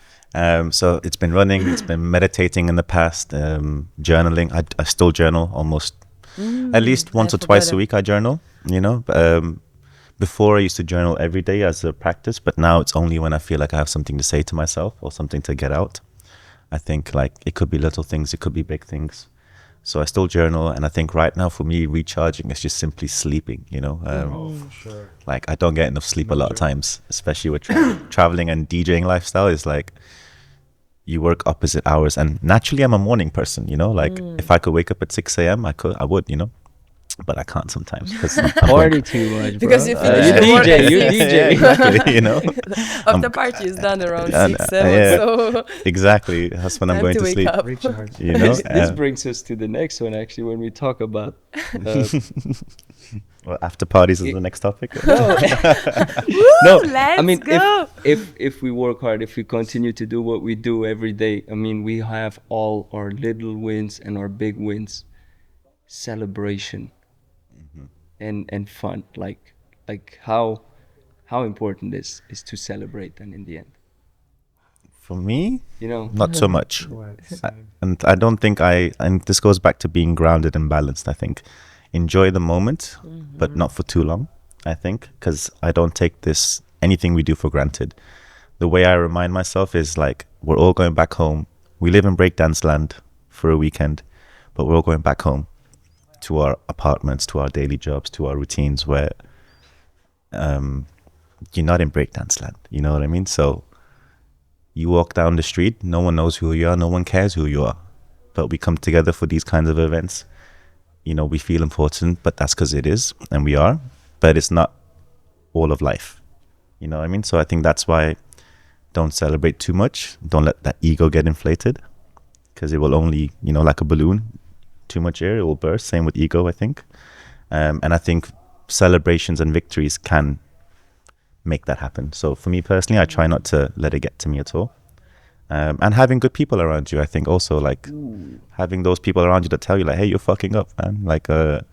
C: So it's been running, it's been meditating in the past, journaling. I still journal almost at least once or twice a week. I journal, you know. Before I used to journal every day as a practice, but now it's only when I feel like I have something to say to myself or something to get out. I think like it could be little things, it could be big things. So I still journal, and I think right now for me, recharging is just simply sleeping, you know.
A: For sure.
C: Like I don't get enough sleep a lot of times, especially with traveling and DJing lifestyle. Is like you work opposite hours, and naturally I'm a morning person, you know. Like if I could wake up at 6 a.m., I would, you know. But I can't sometimes because
D: Party too much, bro.
B: Because you finish
D: you
B: the work
D: DJ,
B: at
D: you
B: 6.
D: DJ.
C: exactly, you know.
B: After party is done around
C: Yeah,
B: 6, 7,
C: yeah.
B: so
C: Exactly, that's when I'm
B: time
C: going
B: to
C: to
B: wake
C: sleep.
B: up.
A: Recharge.
C: You know,
D: This brings us to the next one actually when we talk about
C: well, after parties is the next topic.
D: no,
B: Let's
D: I mean
B: go.
D: if we work hard, if we continue to do what we do every day, I mean we have all our little wins and our big wins, celebration and fun, like how important is to celebrate then in the end,
C: For me,
D: you know.
C: not so much.
A: Right, same.
C: And I don't think and this goes back to being grounded and balanced. I think enjoy the moment, but not for too long. I think because I don't take anything we do for granted. The way I remind myself is like we're all going back home. We live in breakdance land for a weekend, but we're all going back home to our apartments, to our daily jobs, to our routines where you're not in breakdance land. You know what I mean? So you walk down the street, no one knows who you are, no one cares who you are. But we come together for these kinds of events. You know, we feel important, but that's because it is, and we are. But it's not all of life. You know what I mean? So I think that's why don't celebrate too much. Don't let that ego get inflated, because it will only, you know, like a balloon, too much air, it will burst. Same with ego, I think. And I think celebrations and victories can make that happen. So for me personally, I try not to let it get to me at all. And having good people around you, I think also like having those people around you that tell you like, hey, you're fucking up, man. Like, or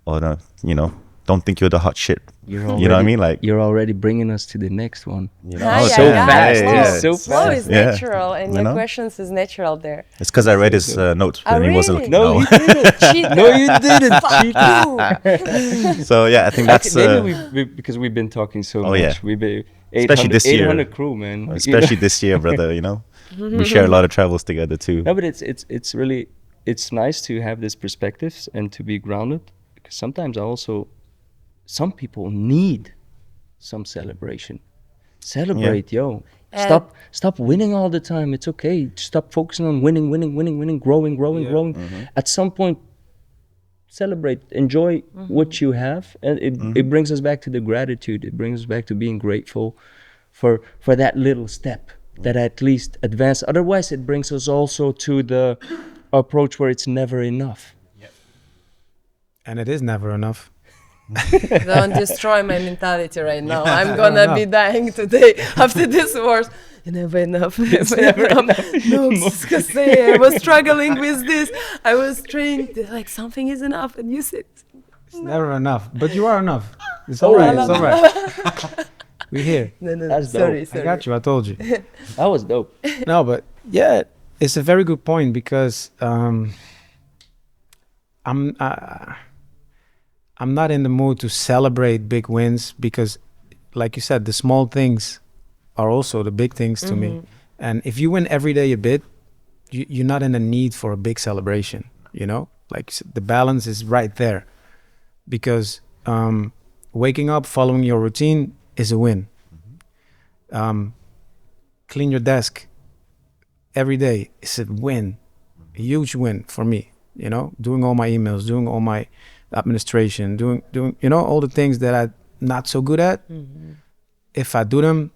C: no, you know, don't think you're the hot shit. You know what I mean? Like
D: you're already bringing us to the next one.
C: you know,
B: Ah,
D: so
B: yeah,
D: fast,
B: flow.
D: yeah. So
B: Flow
D: fast.
B: is
C: Yeah.
B: natural, and
C: You
B: your
C: know?
B: questions is natural there.
C: it's because I read his note
B: Oh,
C: when he wasn't
B: really?
C: looking.
D: No, you didn't.
B: Cheater.
D: No, you didn't.
B: You.
C: So yeah, I think that's
D: Maybe because we've been talking so much.
C: yeah.
D: We've been
C: Especially this year.
D: 800 crew, man.
C: especially this year, brother. You know, we share a lot of travels together too.
D: No, but it's really nice to have these perspectives and to be grounded, because sometimes some people need some celebration. Celebrate, yo.
B: And
D: Stop winning all the time. It's okay. Stop focusing on winning, growing. At some point, celebrate, enjoy what you have, and it brings us back to the gratitude. It brings us back to being grateful for that little step that at least advance. Otherwise, it brings us also to the approach where it's never enough.
A: And it is never enough.
B: don't destroy my mentality right now. I'm gonna be dying today after this words. Never enough. Never enough. No, Kastet, I was struggling with this. I was trying to, like, something is enough, and you said
A: It's never enough, but you are enough. It's all right. It's all right. We're here.
B: no.
D: That's
B: Sorry.
A: I got you. I told you.
D: That was dope.
A: No, but yeah, it's a very good point because I'm not in the mood to celebrate big wins because, like you said, the small things are also the big things to me. And if you win every day a bit, you're not in the need for a big celebration. You know, like the balance is right there because waking up, following your routine is a win. Clean your desk every day is a win, a huge win for me. You know, doing all my emails, doing all my administration, doing you know, all the things that I'm not so good at. If I do them,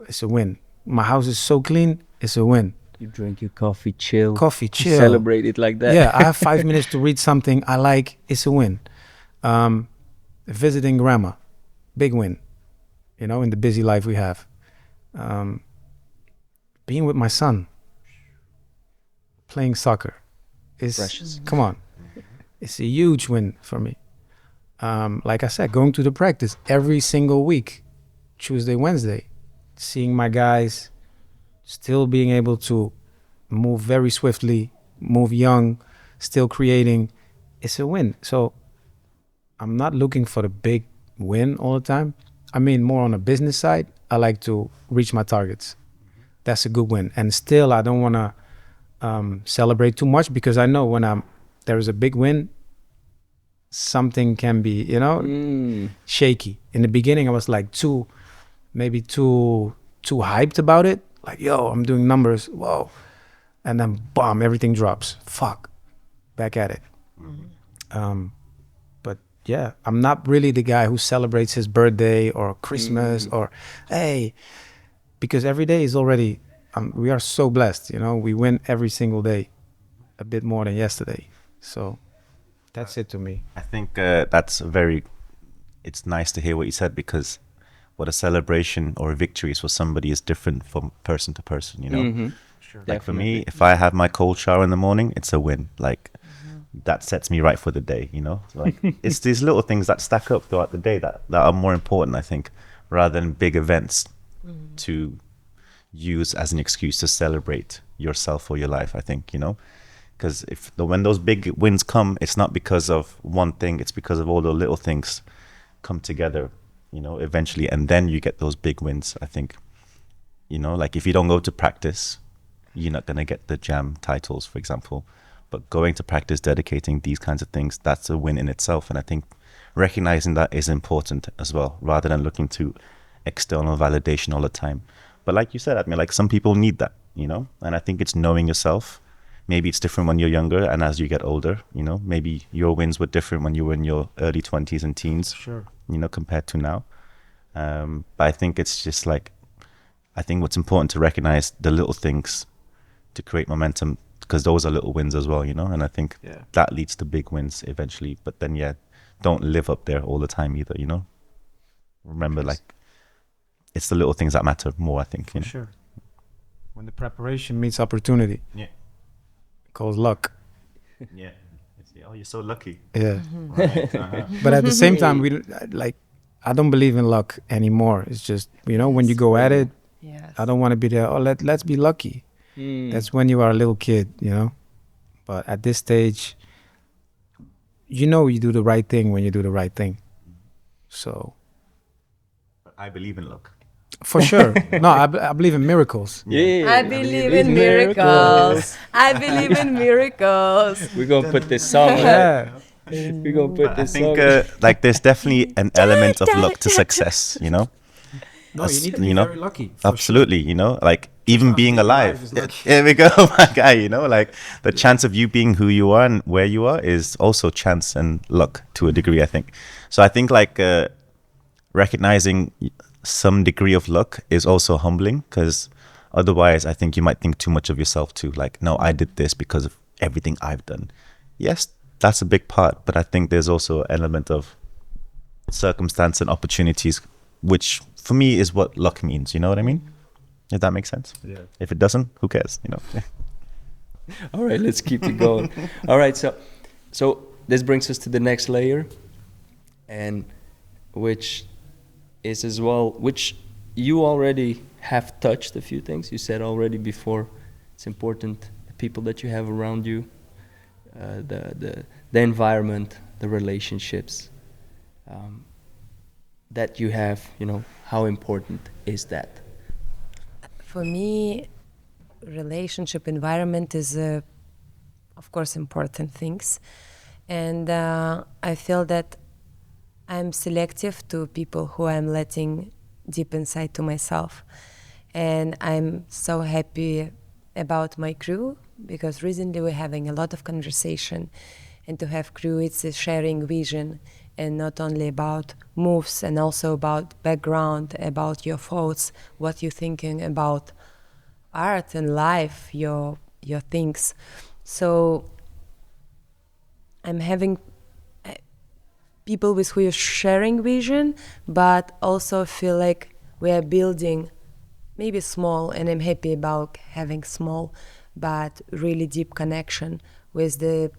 A: it's a win. My house is so clean, it's a win.
D: You drink your coffee, chill.
A: Celebrate
D: it like that.
A: Yeah, I have 5 minutes to read something I like, it's a win. Visiting grandma, big win, you know, in the busy life we have. Being with my son, playing soccer is
D: Precious.
A: Come on, it's a huge win for me. Like I said, going to the practice every single week, Tuesday, Wednesday, seeing my guys, still being able to move very swiftly, move young, still creating, it's a win. So I'm not looking for the big win all the time. I mean, more on the business side, I like to reach my targets. That's a good win. And still, I don't want to celebrate too much because I know when there is a big win, something can be, you know, shaky. In the beginning, I was like too hyped about it. Like, yo, I'm doing numbers, whoa. And then, bam, everything drops. Fuck, back at it. But yeah, I'm not really the guy who celebrates his birthday or Christmas or, hey, because every day is already, we are so blessed, you know, we win every single day, a bit more than yesterday. So that's it to me.
C: I think it's nice to hear what you said because what a celebration or a victory is for somebody is different from person to person, you know?
A: Sure.
C: Like for me, if I have my cold shower in the morning, it's a win. Like that sets me right for the day, you know? Like it's these little things that stack up throughout the day that are more important, I think, rather than big events to use as an excuse to celebrate yourself or your life, I think, you know? Because when those big wins come, it's not because of one thing, it's because of all the little things come together, you know, eventually, and then you get those big wins, I think. You know, like if you don't go to practice, you're not going to get the jam titles, for example. But going to practice, dedicating these kinds of things, that's a win in itself. And I think recognizing that is important as well, rather than looking to external validation all the time. But like you said, I mean, like some people need that, you know, and I think it's knowing yourself. Maybe it's different when you're younger and as you get older, you know, maybe your wins were different when you were in your early 20s and teens,
A: Sure.
C: you know, compared to now. But I think it's just like, I think what's important to recognize the little things to create momentum, because those are little wins as well, you know, and I think that leads to big wins eventually. But then, don't live up there all the time either, you know. Remember, like, it's the little things that matter more, I think.
A: For sure. When the preparation meets opportunity.
C: Yeah.
A: Calls luck.
C: Yeah. Oh, you're so lucky.
A: Yeah.
C: Right.
A: But at the same time, I don't believe in luck anymore. It's just, you know, when you go at it, I don't want to be there. Oh, let's be lucky. That's when you are a little kid, you know. But at this stage, you know, you do the right thing when you do the right thing. So.
C: But I believe in luck.
A: For sure. No, I believe in miracles.
D: Yeah.
B: I believe in miracles. I believe in miracles.
D: We're going to put this song on.
A: Yeah.
D: We're going to put
C: I
D: this
C: think
D: song
C: like there's definitely an element of luck to success, you know.
A: No, you need to be
C: you know,
A: very lucky. For
C: absolutely, you know, like even being alive.
A: is lucky.
C: Here we go, my guy, you know, like the chance of you being who you are and where you are is also chance and luck to a degree, I think. So I think like recognizing some degree of luck is also humbling, because otherwise I think you might think too much of yourself too. Like, no, I did this because of everything I've done. Yes, that's a big part, but I think there's also an element of circumstance and opportunities, which for me is what luck means. You know what I mean? If that makes sense.
A: Yeah.
C: If it doesn't, who cares? You know.
D: All right, let's keep it going. All right, so this brings us to the next layer, and which is as well, which you already have touched a few things. You said already before, it's important the people that you have around you, the environment, the relationships that you have. You know, how important is that?
B: For me, relationship environment is, of course, important things. And I feel that I'm selective to people who I'm letting deep inside to myself. And I'm so happy about my crew, because recently we're having a lot of conversation. And to have crew, it's a sharing vision, and not only about moves, and also about background, about your thoughts, what you're thinking about art and life, your things. So I'm having people with who you're sharing vision, but also feel like we are building maybe small, and I'm happy about having small, but really deep connection with the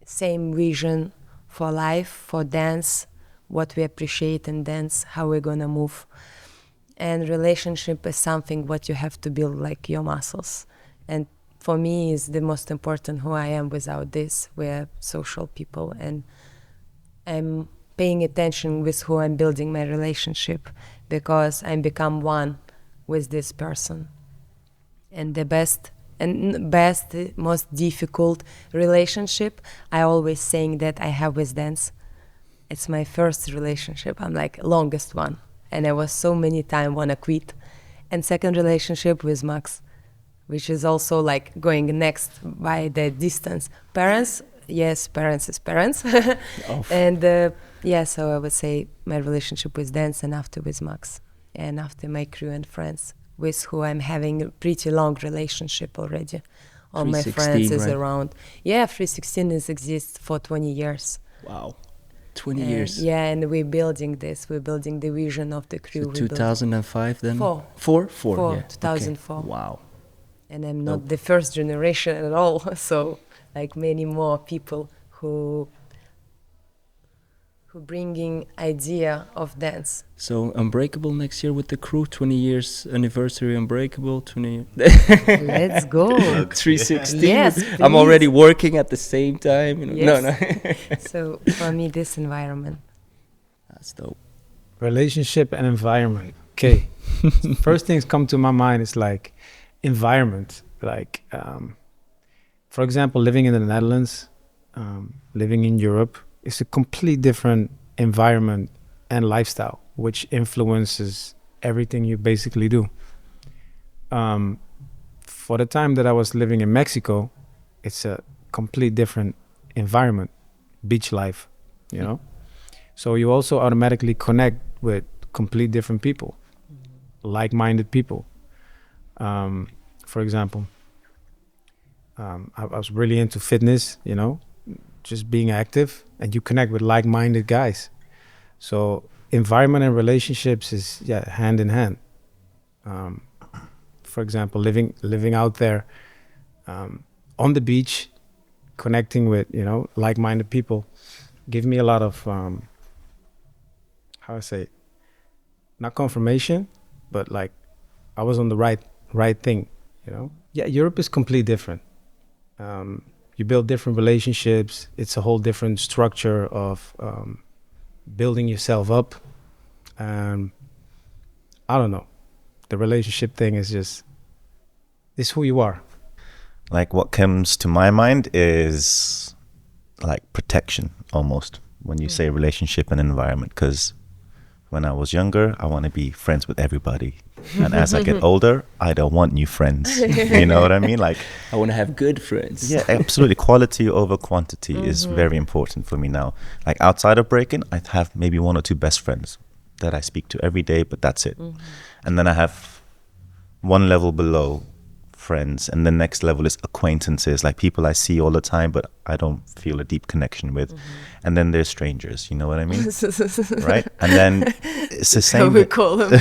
B: same vision for life, for dance, what we appreciate in dance, how we're gonna move. And relationship is something what you have to build like your muscles. And for me is the most important who I am. Without this, we're social people, and I'm paying attention with who I'm building my relationship, because I'm become one with this person. And the best, most difficult relationship, I always saying that I have with dance. It's my first relationship. I'm like longest one, and I was so many times wanna quit. And second relationship with Max, which is also like going next by the distance. Parents, yes, parents is parents. And yeah, so I would say my relationship with dance, and after with Max, and after my crew and friends, with who I'm having a pretty long relationship already. All my friends is
D: right?
B: around. Yeah, 316 is exists for 20 years.
D: Wow, 20 years.
B: Yeah, and we're building this. We're building the vision of the crew.
D: So 2005 then?
B: Four,
D: yeah.
B: 2004.
D: Okay. Wow.
B: And I'm not the first generation at all. So like many more people who bringing idea of dance.
D: So Unbreakable next year with the crew, 20 years anniversary Unbreakable, 20
B: Let's go.
D: 316.
B: Yes,
D: I'm
B: please.
D: already working at the same time. You know.
B: Yes.
D: No.
B: So for me, this environment.
D: That's dope.
A: Relationship and environment. Okay. First things come to my mind is like environment. Like, for example, living in the Netherlands, living in Europe, it's a complete different environment and lifestyle, which influences everything you basically do. For the time that I was living in Mexico, it's a complete different environment, beach life, you know? So you also automatically connect with complete different people, like-minded people. For example, I was really into fitness, you know, just being active, and you connect with like-minded guys. So environment and relationships is hand in hand. For example, living out there on the beach, connecting with, you know, like-minded people, give me a lot of how I say, not confirmation, but like I was on the right thing, you know. Yeah, Europe is completely different. You build different relationships. It's a whole different structure of building yourself up. I don't know. The relationship thing is just, it's who you are.
C: Like what comes to my mind is like protection almost when you say relationship and environment, because When I was younger, I want to be friends with everybody. And as I get older, I don't want new friends. You know what I mean? Like,
D: I want to have good friends.
C: yeah, absolutely. Quality over quantity is very important for me now. Like outside of breaking, I have maybe 1 or 2 best friends that I speak to every day, but that's it. And then I have one level below friends, and the next level is acquaintances, like people I see all the time, but I don't feel a deep connection with. And then there's strangers, you know what I mean? Right? And then it's the
B: How
C: same.
B: we call them.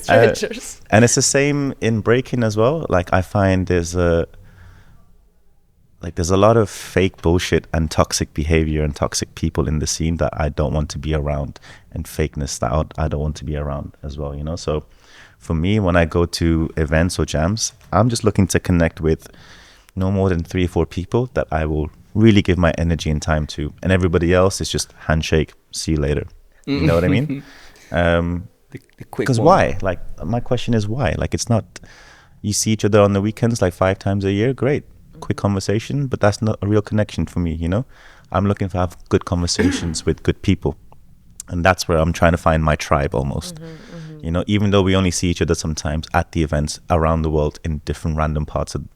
B: Strangers.
C: And it's the same in breaking as well. Like I find there's a lot of fake bullshit and toxic behavior and toxic people in the scene that I don't want to be around, and fakeness that I don't want to be around as well, you know? So for me, when I go to events or jams, I'm just looking to connect with no more than 3 or 4 people that I will really give my energy and time to. And everybody else is just handshake, see you later. You know what I mean?
D: The quick
C: Because
D: one.
C: why? Like, my question is why? Like, it's not, you see each other on the weekends like 5 times a year, great. Quick conversation, but that's not a real connection for me, you know? I'm looking to have good conversations with good people. And that's where I'm trying to find my tribe almost. You know, even though we only see each other sometimes at the events around the world in different random parts of,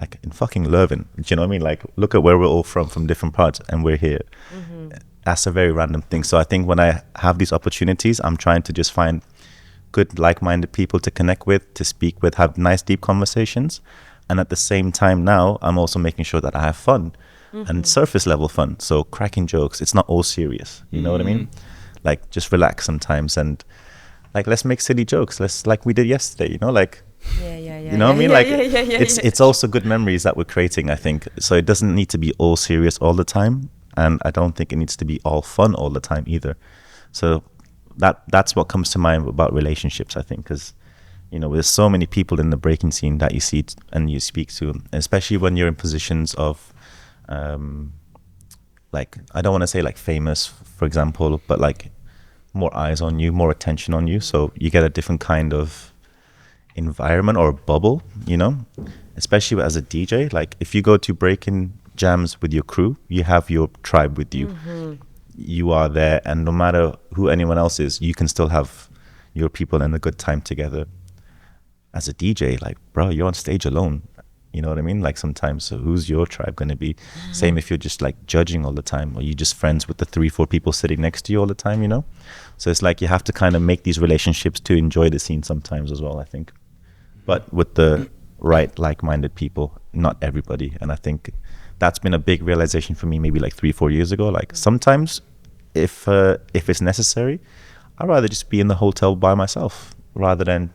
C: like in fucking Leuven. Do you know what I mean? Like, look at where we're all from different parts, and we're here. That's a very random thing. So I think when I have these opportunities, I'm trying to just find good, like-minded people to connect with, to speak with, have nice, deep conversations. And at the same time now, I'm also making sure that I have fun and surface level fun. So cracking jokes, it's not all serious. You know what I mean? Like, just relax sometimes, and like, let's make silly jokes. Let's, like we did yesterday, you know, like, you know what I mean? Like, it's also good memories that we're creating, I think. So it doesn't need to be all serious all the time. And I don't think it needs to be all fun all the time either. So that's what comes to mind about relationships, I think, because, you know, there's so many people in the breaking scene that you see and you speak to, especially when you're in positions of, like, I don't want to say like famous, for example, but like more eyes on you, more attention on you. So you get a different kind of environment or a bubble, you know, especially as a DJ. Like, if you go to breaking jams with your crew, you have your tribe with you. You are there, and no matter who anyone else is, you can still have your people and a good time together. As a DJ, like, bro, you're on stage alone. You know what I mean? Like, sometimes, so who's your tribe going to be? Same if you're just like judging all the time, or you just friends with the 3-4 people sitting next to you all the time, you know? So it's like you have to kind of make these relationships to enjoy the scene sometimes as well, I think. But with the right, like-minded people, not everybody. And I think that's been a big realization for me maybe like 3-4 years ago. Like, sometimes if it's necessary, I'd rather just be in the hotel by myself rather than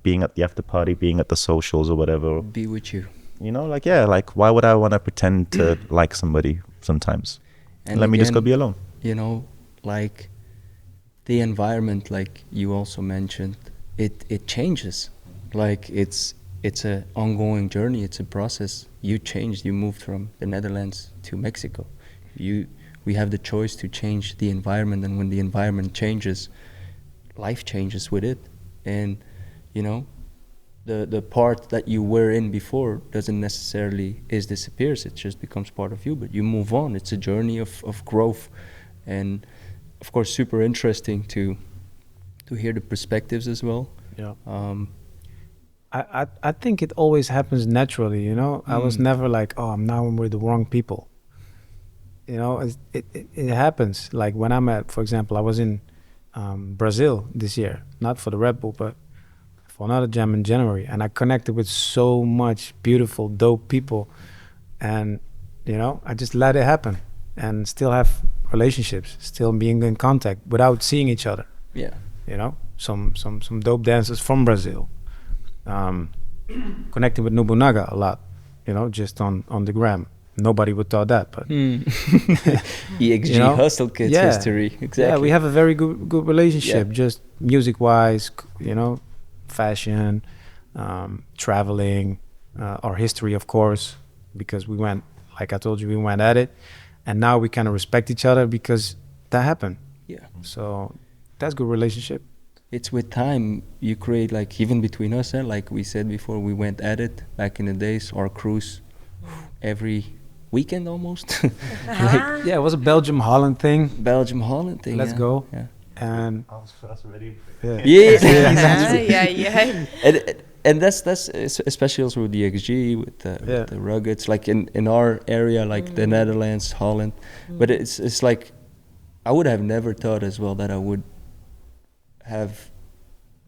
C: being at the after party, being at the socials or whatever.
D: Be with you.
C: You know, like, yeah, like, why would I want to pretend to like somebody sometimes?
D: And
C: Let me just go
D: again,
C: be alone.
D: You know, like, the environment, like you also mentioned, it changes. Like, it's a ongoing journey. It's a process. You changed. You moved from the Netherlands to Mexico. We have the choice to change the environment, and when the environment changes, life changes with it. And, you know, the part that you were in before doesn't necessarily disappears. It just becomes part of you, but you move on. It's a journey of growth, and of course super interesting to hear the perspectives as well.
A: Yeah. I think it always happens naturally, you know. I was never like, oh, I'm with the wrong people. You know, it happens. Like, when I'm at, for example, I was in Brazil this year, not for the Red Bull, but for another jam in January, and I connected with so much beautiful, dope people, and, you know, I just let it happen and still have relationships, still being in contact without seeing each other.
D: Yeah.
A: You know, some dope dancers from Brazil, connecting with Nobunaga a lot, you know, just on the gram. Nobody would thought that, but
D: EXG
A: you know?
D: Hustle Kids history. Exactly.
A: Yeah, we have a very good relationship,
D: Yeah.
A: just music wise, you know, fashion, traveling, our history, of course, because we went, like I told you, we went at it, and now we kind of respect each other because that happened.
D: Yeah.
A: So that's good relationship.
D: It's with time you create, like, even between us, like we said before, we went at it back in the days, our cruise every weekend almost.
A: Yeah, it was a Belgium Holland thing.
D: Belgium Holland thing.
A: Let's
D: yeah.
A: go.
D: Yeah.
A: And
C: That's ready.
A: yeah,
B: Yeah.
D: And that's especially also with the XG, with the ruggeds, like in our area, like the Netherlands, Holland. But it's like I would have never thought as well that I would have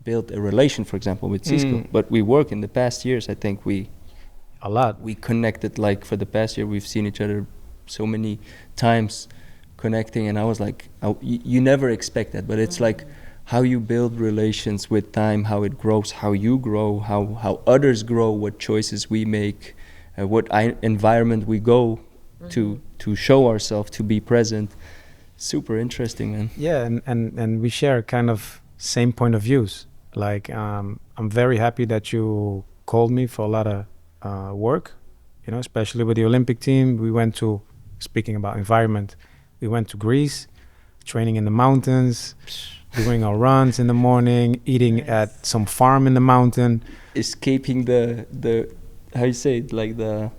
D: built a relation, for example, with Xisco. But we work in the past years. I think
A: a lot.
D: we connected, like for the past year we've seen each other so many times connecting, and I was like, you never expect that, but it's like how you build relations with time, how it grows, how you grow, how others grow, what choices we make, what environment we go to show ourselves, to be present. Super interesting, man.
A: Yeah, and we share kind of same point of views. Like I'm very happy that you called me for a lot of work, you know, especially with the Olympic team. We went to, speaking about environment, we went to Greece, training in the mountains, doing our runs in the morning, eating at some farm in the mountain.
D: Escaping the how you say it, like the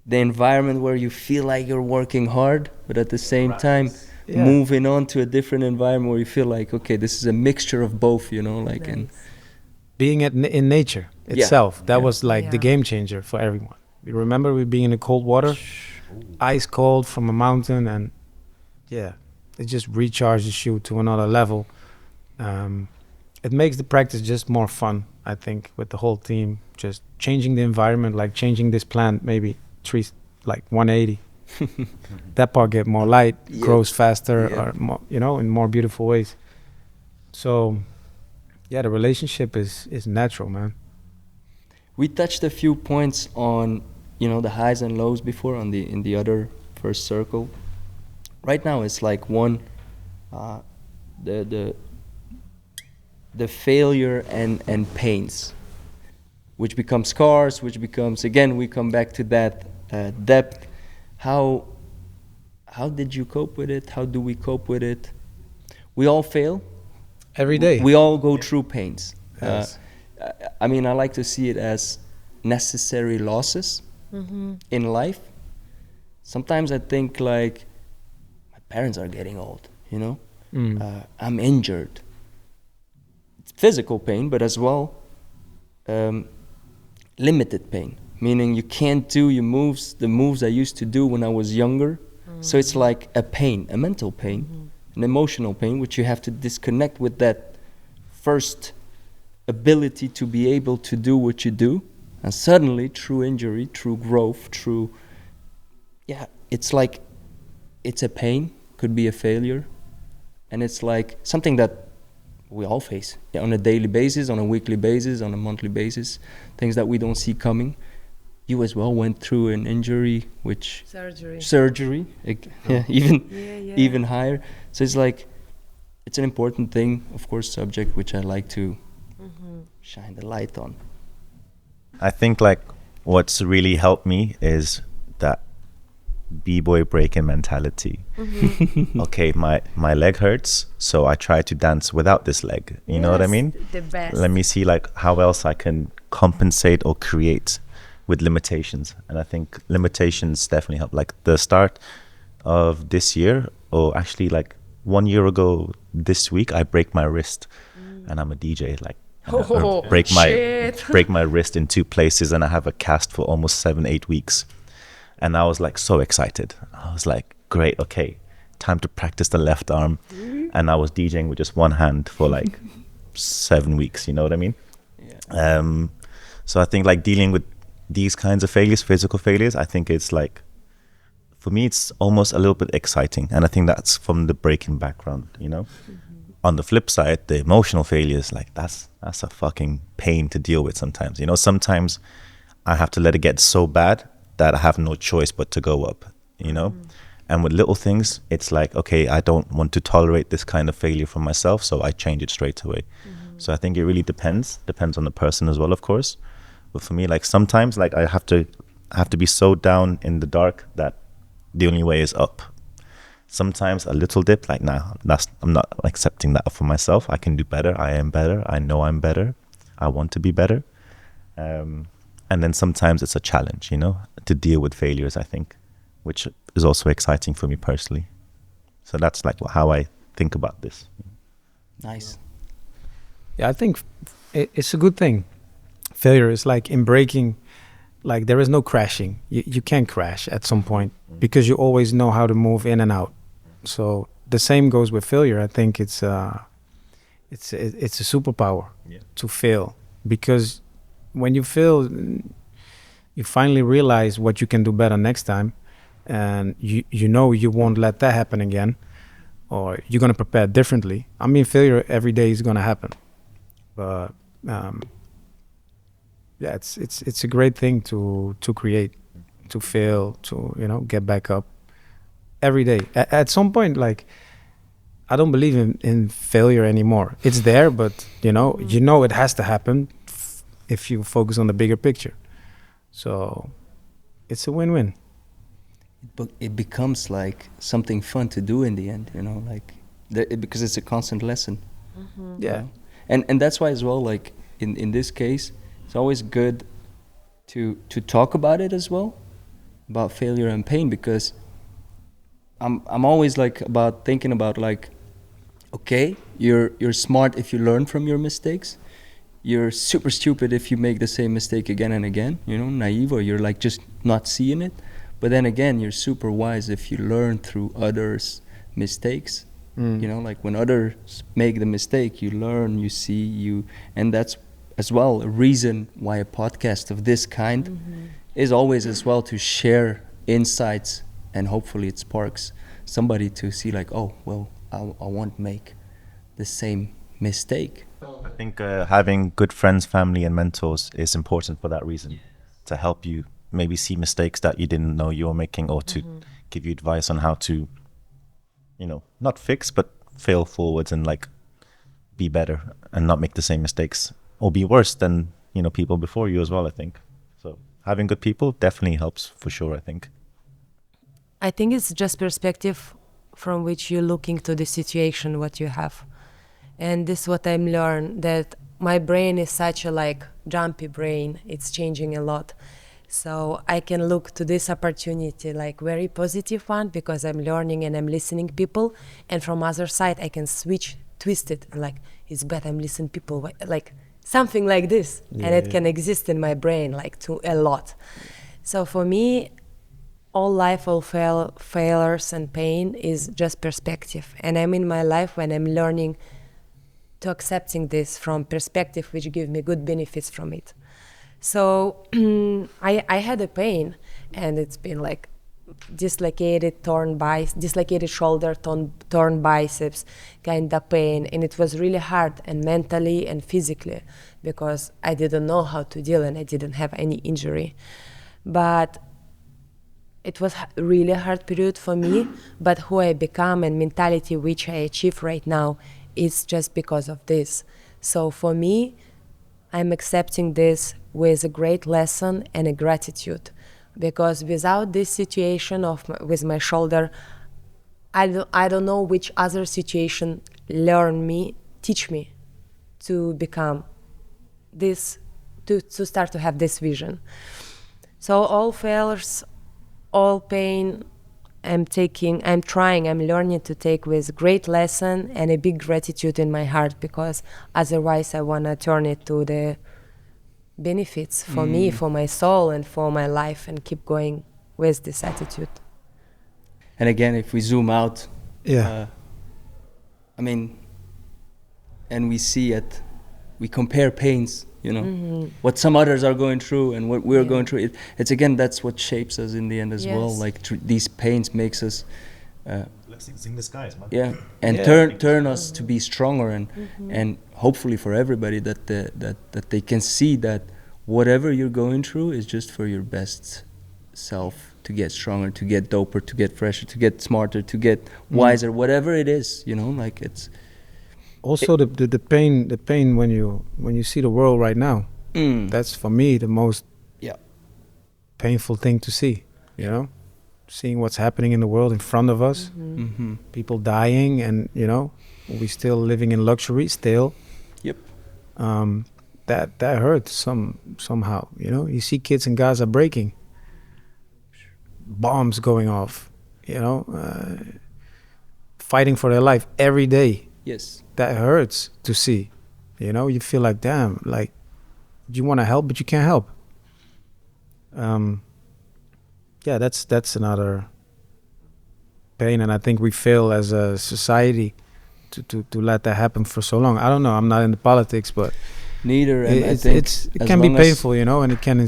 D: environment where you feel like you're working hard, but at the same time moving on to a different environment where you feel like, okay, this is a mixture of both, you know, like and
A: being in nature itself, that was like the game changer for everyone. You remember we being in the cold water, ice cold from a mountain, and it just recharges you to another level. It makes the practice just more fun, I think, with the whole team, just changing the environment, like changing this plant, maybe trees like 180. That part get more light, grows faster, or more, you know, in more beautiful ways. So yeah, the relationship is natural, man.
D: We touched a few points on, you know, the highs and lows before on in the other first circle. Right now it's like one the failure and pains, which become scars, which becomes, again, we come back to that depth. How did you cope with it? How do we cope with it? We all fail.
A: Every day.
D: We all go through pains.
A: Yes.
D: I mean, I like to see it as necessary losses in life. Sometimes I think like, my parents are getting old, you know? I'm injured. It's physical pain, but as well, limited pain. Meaning you can't do the moves I used to do when I was younger. So it's like a pain, a mental pain, an emotional pain, which you have to disconnect with that first ability to be able to do what you do. And suddenly, through injury, through growth, it's like, it's a pain, could be a failure. And it's like something that we all face on a daily basis, on a weekly basis, on a monthly basis, things that we don't see coming. You as well went through an injury, which surgery, even higher. So it's like, it's an important thing, of course, subject which I like to shine the light on.
C: I think like what's really helped me is that b-boy breaking mentality. Okay, my leg hurts, so I try to dance without this leg. You know what I mean?
B: The best.
C: Let me see like how else I can compensate or create with limitations. And I think limitations definitely help. Like the start of this year, or actually like 1 year ago this week, I break my wrist, and I'm a DJ. Like break my wrist in 2 places, and I have a cast for almost 7-8 weeks. And I was like so excited. I was like, great, okay, time to practice the left arm. And I was DJing with just one hand for like 7 weeks. You know what I mean? Yeah. So I think like dealing with these kinds of failures, physical failures, I think it's like, for me, it's almost a little bit exciting. And I think that's from the breaking background, you know? On the flip side, the emotional failures, like that's a fucking pain to deal with sometimes. You know, sometimes I have to let it get so bad that I have no choice but to go up, you know? And with little things, it's like, okay, I don't want to tolerate this kind of failure from myself, so I change it straight away. So I think it really depends on the person as well, of course. But for me, like sometimes, like I have to be so down in the dark that the only way is up. Sometimes a little dip, like nah, I'm not accepting that for myself. I can do better. I am better. I know I'm better. I want to be better. And then sometimes it's a challenge, you know, to deal with failures, I think, which is also exciting for me personally. So that's like how I think about this.
E: Nice.
A: Yeah, I think it's a good thing. Failure is like in breaking, like there is no crashing. You can't crash at some point because you always know how to move in and out. So the same goes with failure. I think it's a superpower to fail, because when you fail, you finally realize what you can do better next time, and you know you won't let that happen again, or you're gonna prepare differently. I mean, failure every day is gonna happen, but yeah, it's a great thing to create, to fail, to get back up every day. At some point, like, I don't believe in failure anymore. It's there, but you know it has to happen if you focus on the bigger picture. So it's a win-win.
E: But it becomes like something fun to do in the end, like because it's a constant lesson.
A: Yeah.
E: And that's why as well, like in this case, it's always good to talk about it as well, about failure and pain, because I'm always like about thinking about like, okay, you're smart if you learn from your mistakes. You're super stupid if you make the same mistake again and again, naive, or you're like just not seeing it. But then again, you're super wise if you learn through others' mistakes. Like when others make the mistake, you learn, you see, and that's as well a reason why a podcast of this kind is always as well to share insights, and hopefully it sparks somebody to see like, oh, well, I won't make the same mistake.
C: I think having good friends, family, and mentors is important for that reason, to help you maybe see mistakes that you didn't know you were making, or to give you advice on how to, not fix, but fail forwards and like be better and not make the same mistakes or be worse than, people before you as well, I think. So having good people definitely helps for sure, I think.
B: I think it's just perspective from which you look into the situation, what you have. And this is what I'm learned, that my brain is such a like jumpy brain. It's changing a lot. So I can look to this opportunity like very positive one, because I'm learning and I'm listening people. And from other side, I can twist it, and like, it's bad I'm listening people, like something like this. And it can exist in my brain like to a lot. So for me, all life, all failures and pain is just perspective. And I'm in my life when I'm learning to accepting this from perspective, which give me good benefits from it. So I had a pain, and it's been like dislocated shoulder, torn biceps, kind of pain, and it was really hard, and mentally and physically, because I didn't know how to deal and I didn't have any injury. But it was really hard period for me, but who I become and mentality which I achieve right now, it's just because of this. So for me, I'm accepting this with a great lesson and a gratitude, because without this situation with my shoulder, I don't know which other situation teach me to become this, to start to have this vision. So all failures, all pain, I'm learning to take with great lesson and a big gratitude in my heart, because otherwise I want to turn it to the benefits for me, for my soul, and for my life, and keep going with this attitude.
E: And again, if we zoom out, and we see it, we compare pains, what some others are going through and what we're going through. It's again, that's what shapes us in the end as well. Like these pains makes us,
C: blessings in disguise, man.
E: Yeah, and turn us to be stronger, and hopefully for everybody that they can see that whatever you're going through is just for your best self, to get stronger, to get doper, to get fresher, to get smarter, to get wiser, whatever it is, like it's.
A: Also, the pain when you see the world right now, that's for me the most painful thing to see. Seeing what's happening in the world in front of us, people dying, and we still living in luxury still.
E: Yep.
A: That hurts somehow. You see kids in Gaza breaking, bombs going off, fighting for their life every day.
E: Yes.
A: that hurts to see. You know, you feel like, damn, like you want to help, but you can't help. Yeah, that's another pain, and I think we fail as a society to let that happen for so long. I don't know. I'm not into politics, but
E: Neither, and I
A: it
E: think
A: can be painful, you know, and it can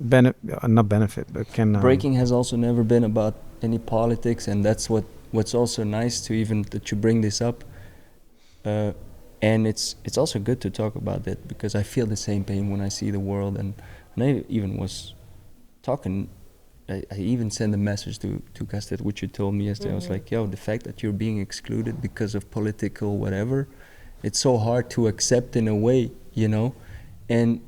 A: not benefit, but can
E: breaking has also never been about any politics, and that's what's also nice to even that you bring this up. And it's also good to talk about that, because I feel the same pain when I see the world, and I even was talking. I even sent a message to Kastet, which you told me yesterday. I was like, yo, the fact that you're being excluded because of political whatever, it's so hard to accept in a way, you know. And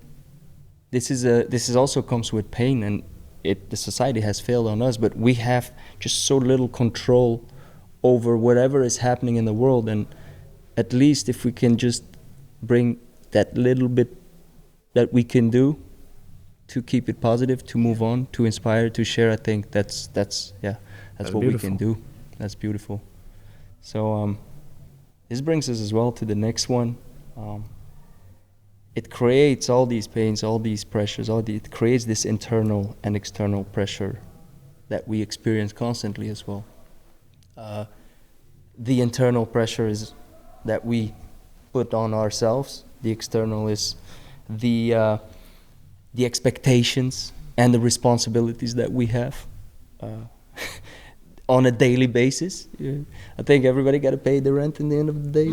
E: this is also comes with pain, and the society has failed on us, but we have just so little control over whatever is happening in the world. And at least if we can just bring that little bit that we can do to keep it positive, to move on, to inspire, to share, I think that's what
A: beautiful.
E: we can do. That's beautiful. So this brings us as well to the next one. It creates all these pains, all these pressures, it creates this internal and external pressure that we experience constantly as well. The internal pressure is that we put on ourselves. The external is the expectations and the responsibilities that we have on a daily basis. I think everybody got to pay the rent in the end of the day,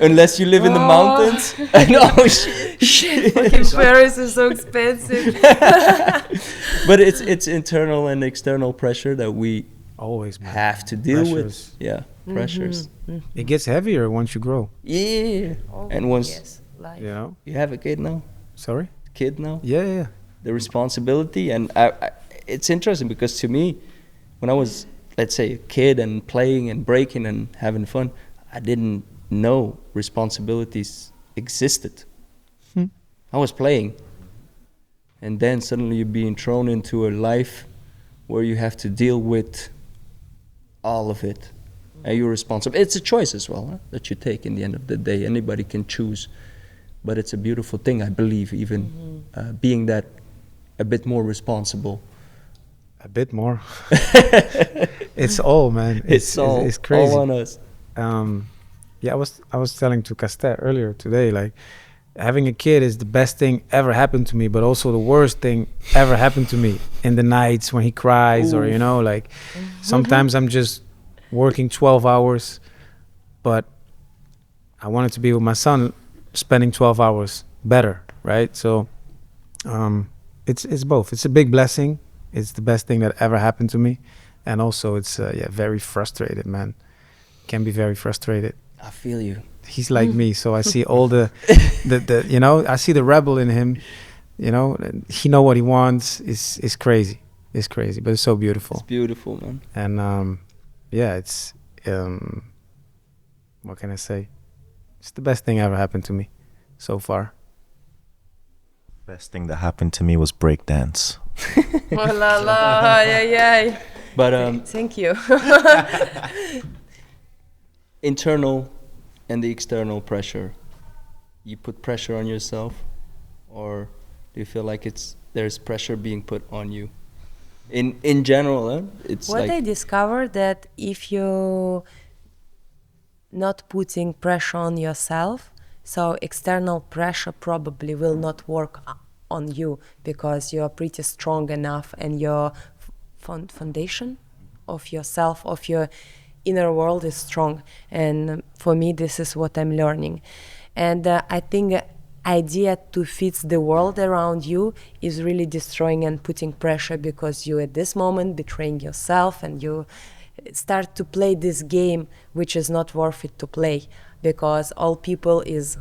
E: unless you live in the mountains. I know, shit.
B: Fucking Paris is so expensive.
E: But it's internal and external pressure that we
A: always
E: have to deal
A: pressures.
E: with. Yeah, pressures.
A: It gets heavier once you grow.
E: Yeah,
B: Oh,
E: and once
B: yes, life.
A: You know.
E: you have a kid now,
A: Sorry.
E: Yeah. The responsibility, and it's interesting because to me, when I was, let's say, a kid and playing and breaking and having fun, I didn't know responsibilities existed. I was playing, and then suddenly you're being thrown into a life where you have to deal with all of it, and you're responsible. It's a choice as well, that you take in the end of the day. Anybody can choose, but it's a beautiful thing, I believe, even being that a bit more responsible.
A: A bit more. It's all, man.
E: It's
A: crazy.
E: all on us.
A: Yeah, I was telling to Kastet earlier today, like having a kid is the best thing ever happened to me, but also the worst thing ever happened to me in the nights when he cries. Or, you know, like sometimes I'm just working 12 hours, but I wanted to be with my son, spending 12 hours better, right? So it's both. It's a big blessing. It's the best thing that ever happened to me, and also it's very frustrated, man. Can be very frustrated.
E: I feel you.
A: He's like me, so I see all the you know, I see the rebel in him. You know, he know what he wants. It's crazy. It's crazy, but it's so beautiful.
E: It's beautiful, man.
A: And yeah, it's what can I say? It's the best thing ever happened to me so far.
C: Best thing that happened to me was breakdance.
B: Oh la la, yeah.
E: But
B: Thank you.
E: internal and the external pressure. You put pressure on yourself, or do you feel like there's pressure being put on you? In general, it's
B: What
E: like
B: I discovered that if you not putting pressure on yourself, so external pressure probably will not work on you, because you're pretty strong enough, and your foundation of yourself, of your inner world is strong. And for me, this is what I'm learning. And I think idea to fix the world around you is really destroying and putting pressure, because you at this moment betraying yourself, and you start to play this game which is not worth it to play, because all people is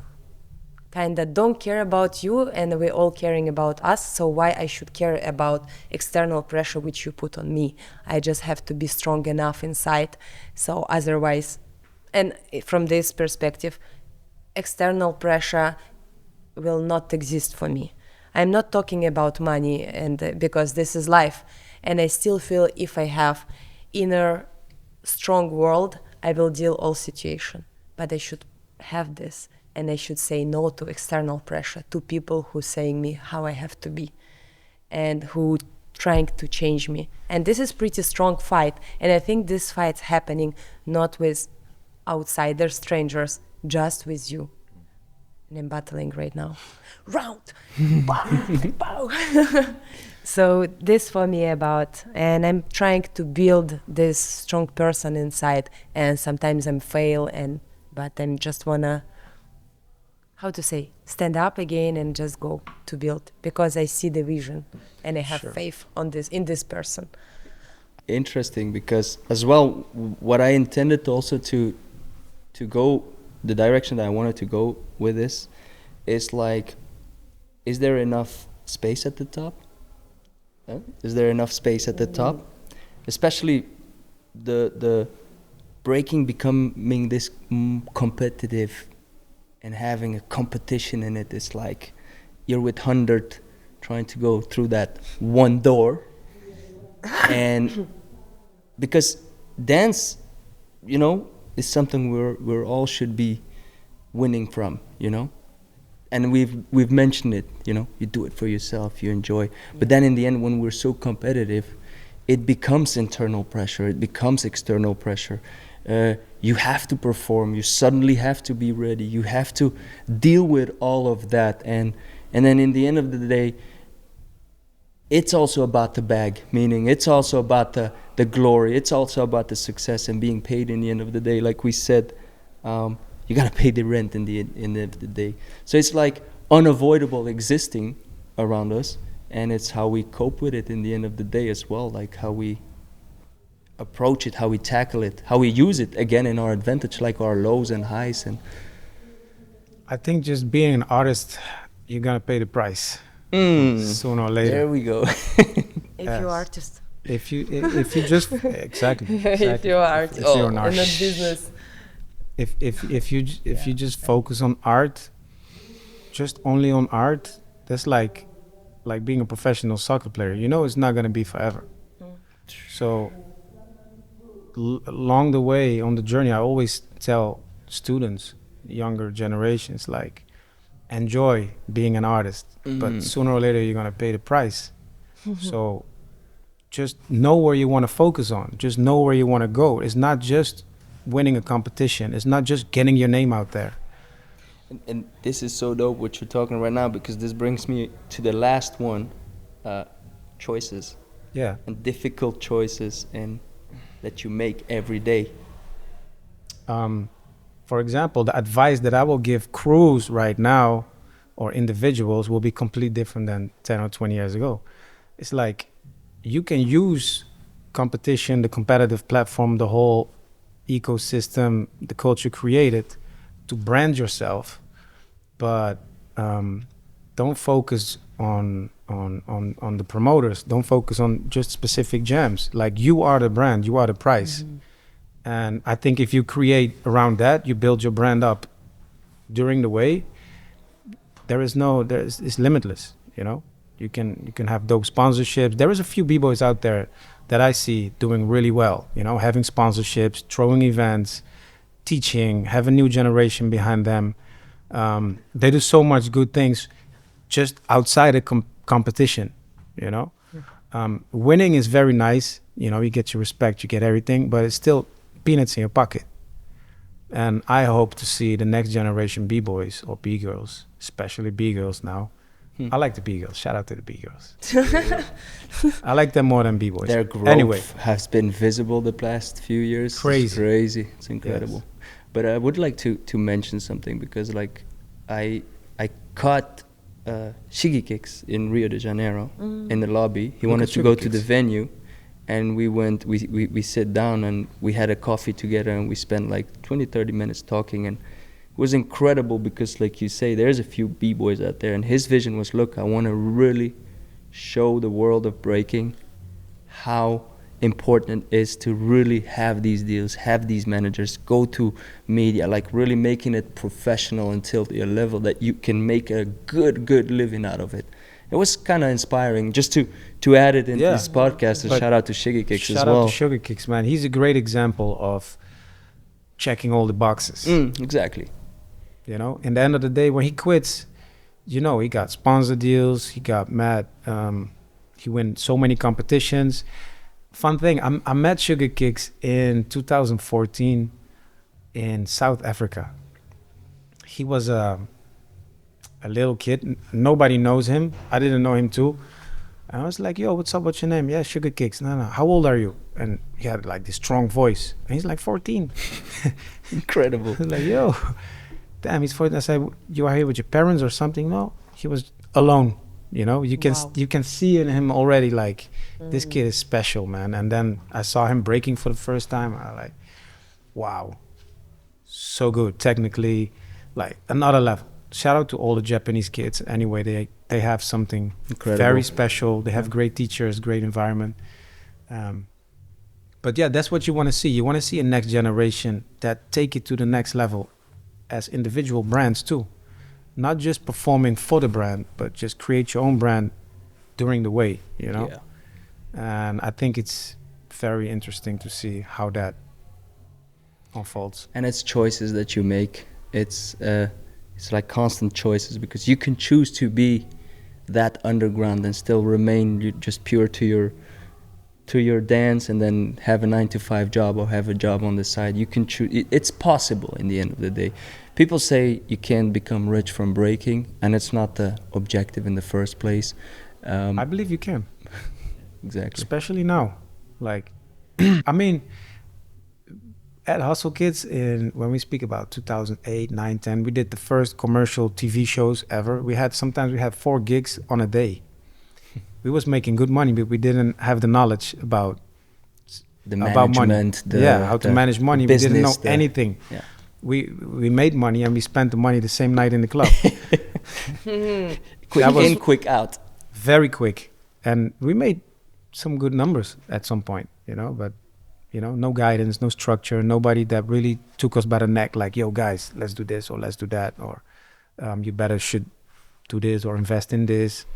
B: kind of don't care about you, and we're all caring about us. So why I should care about external pressure which you put on me? I just have to be strong enough inside. So otherwise, and from this perspective, external pressure will not exist for me. I'm not talking about money, and because this is life, and I still feel if I have inner strong world, I will deal all situation. but I should have this, and I should say no to external pressure, to people who saying me how I have to be and who trying to change me. And this is pretty strong fight, and I think this fight's happening not with outsiders, strangers, just with you. And I'm battling right now. Round, pow. So this for me about, and I'm trying to build this strong person inside, and sometimes I'm fail, but I'm just wanna, how to say, stand up again and just go to build, because I see the vision and I have faith on this, in this person.
E: Interesting, because as well, what I intended also to go, the direction that I wanted to go with this is like, is there enough space at the top? Is there enough space at the top? Especially the breaking becoming this competitive and having a competition in it. Is like you're with 100 trying to go through that one door. And because dance, you know, is something we're all should be winning from, you know. And we've mentioned it, you know, you do it for yourself, you enjoy. But then in the end, when we're so competitive, it becomes internal pressure, it becomes external pressure. You have to perform, you suddenly have to be ready, you have to deal with all of that. And then in the end of the day, it's also about the bag, meaning it's also about the glory, it's also about the success and being paid in the end of the day. Like we said, you gotta pay the rent in the end of the day. So it's like unavoidable existing around us, and it's how we cope with it in the end of the day as well, like how we approach it, how we tackle it, how we use it again in our advantage, like our lows and highs. And
A: I think just being an artist, you're gonna pay the price sooner or later.
E: There we go.
B: If you're artist.
A: If you just exactly.
B: If you're artist,
A: if you're an
B: and not
A: artist.
B: business.
A: If you just focus on art, just only on art, that's like being a professional soccer player. You know it's not gonna be forever. So along the way on the journey, I always tell students, younger generations, like enjoy being an artist, but sooner or later you're gonna pay the price. So just know where you want to focus on. Just know where you want to go. It's not just winning a competition. It's not just getting your name out there.
E: And this is so dope what you're talking right now, because this brings me to the last one, choices.
A: Yeah.
E: And difficult choices and that you make every day.
A: For example, the advice that I will give crews right now or individuals will be completely different than 10 or 20 years ago. It's like you can use competition, the competitive platform, the whole ecosystem, the culture created to brand yourself, but don't focus on the promoters. Don't focus on just specific jams. Like you are the brand, you are the price. And I think if you create around that, you build your brand up during the way, it's limitless, you know? You can have dope sponsorships. There is a few B-boys out there that I see doing really well, you know, having sponsorships, throwing events, teaching, have a new generation behind them. They do so much good things just outside of competition, you know? Winning is very nice, you know, you get your respect, you get everything, but it's still peanuts in your pocket. And I hope to see the next generation B-boys or B-girls, especially B-girls now. I like the B-girls. Shout out to the B-girls. I like them more than B-boys.
E: Their growth
A: anyway,
E: has been visible the past few years.
A: Crazy.
E: It's crazy. It's incredible.
A: Yes.
E: But I would like to mention something, because like I caught Shiggy Kicks in Rio de Janeiro in the lobby. He wanted to go to the venue, and we sit down and we had a coffee together, and we spent like 20-30 minutes talking, and it was incredible because, like you say, there's a few B-boys out there, and his vision was, look, I want to really show the world of breaking how important it is to really have these deals, have these managers, go to media, like really making it professional until a level that you can make a good living out of it. It was kind of inspiring just to add it into this podcast. And shout out to Shiggy Kicks as well.
A: Shout out to Sugar Kicks, man. He's a great example of checking all the boxes.
E: Exactly.
A: You know, in the end of the day, when he quits, you know, he got sponsor deals, he got mad, he win so many competitions. Fun thing, I met Sugar Kicks in 2014 in South Africa. He was a little kid. Nobody knows him. I didn't know him too. And I was like, yo, what's up? What's your name? Yeah, Sugar Kicks. No. How old are you? And he had like this strong voice. And he's like 14.
E: Incredible.
A: I was like, yo, damn, he's 14. I said, you are here with your parents or something? No, he was alone. You know, you can see in him already, like, this kid is special, man. And then I saw him breaking for the first time. I like, wow, so good. Technically, like, another level. Shout out to all the Japanese kids. Anyway, they have something
E: Incredible.
A: very special. They have great teachers, great environment. But yeah, that's what you want to see. You want to see a next generation that take it to the next level as individual brands too. Not just performing for the brand, but just create your own brand during the way, you know?
E: Yeah.
A: And I think it's very interesting to see how that unfolds.
E: And it's choices that you make. It's like constant choices, because you can choose to be that underground and still remain just pure to your dance, and then have a 9-to-5 job or have a job on the side. You can choose. It's possible in the end of the day. People say you can't become rich from breaking, and it's not the objective in the first place.
A: I believe you can,
E: Exactly.
A: especially now. Like, I mean, at Hustle Kids, when we speak about 2008, 9, 10, we did the first commercial TV shows ever. Sometimes we had 4 gigs on a day. We was making good money, but we didn't have the knowledge about
E: management,
A: money. How to manage money. We didn't know anything.
E: Yeah.
A: We made money, and we spent the money the same night in the club.
E: Quick
A: That was
E: in, quick out.
A: very quick, and we made some good numbers at some point, you know. But you know, no guidance, no structure, nobody that really took us by the neck, like, yo, guys, let's do this or let's do that, or you better should do this or invest in this.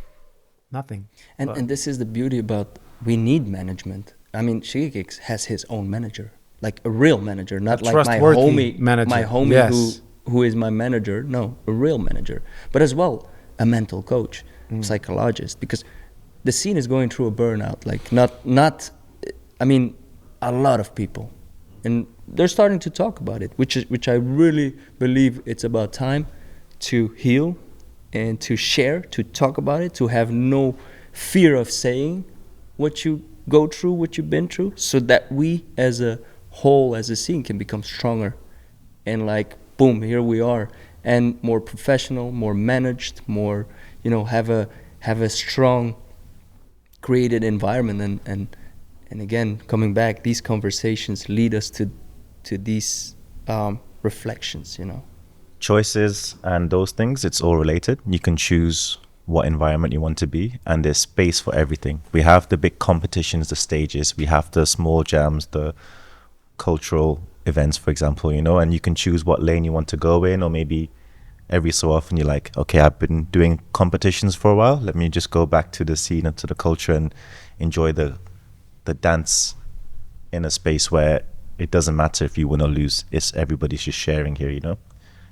A: Nothing.
E: And this is the beauty about, we need management. I mean, Sugar Kicks has his own manager, like a real manager, not like my
A: trustworthy
E: homie,
A: manager. Yes.
E: who is my manager. No, a real manager, but as well a mental coach, psychologist, because the scene is going through a burnout. Like not, I mean, a lot of people, and they're starting to talk about it, which I really believe it's about time to heal and to share, to talk about it, to have no fear of saying what you go through, what you've been through, so that we as a whole, as a scene, can become stronger. And like, boom, here we are, and more professional, more managed, more, you know, have a strong created environment. And again, coming back, these conversations lead us to these reflections, you know.
C: Choices and those things, it's all related. You can choose what environment you want to be, and there's space for everything. We have the big competitions, the stages, we have the small jams, the cultural events, for example, you know, and you can choose what lane you want to go in, or maybe every so often you're like, okay, I've been doing competitions for a while, let me just go back to the scene and to the culture and enjoy the dance in a space where it doesn't matter if you win or lose, it's everybody's just sharing here, you know.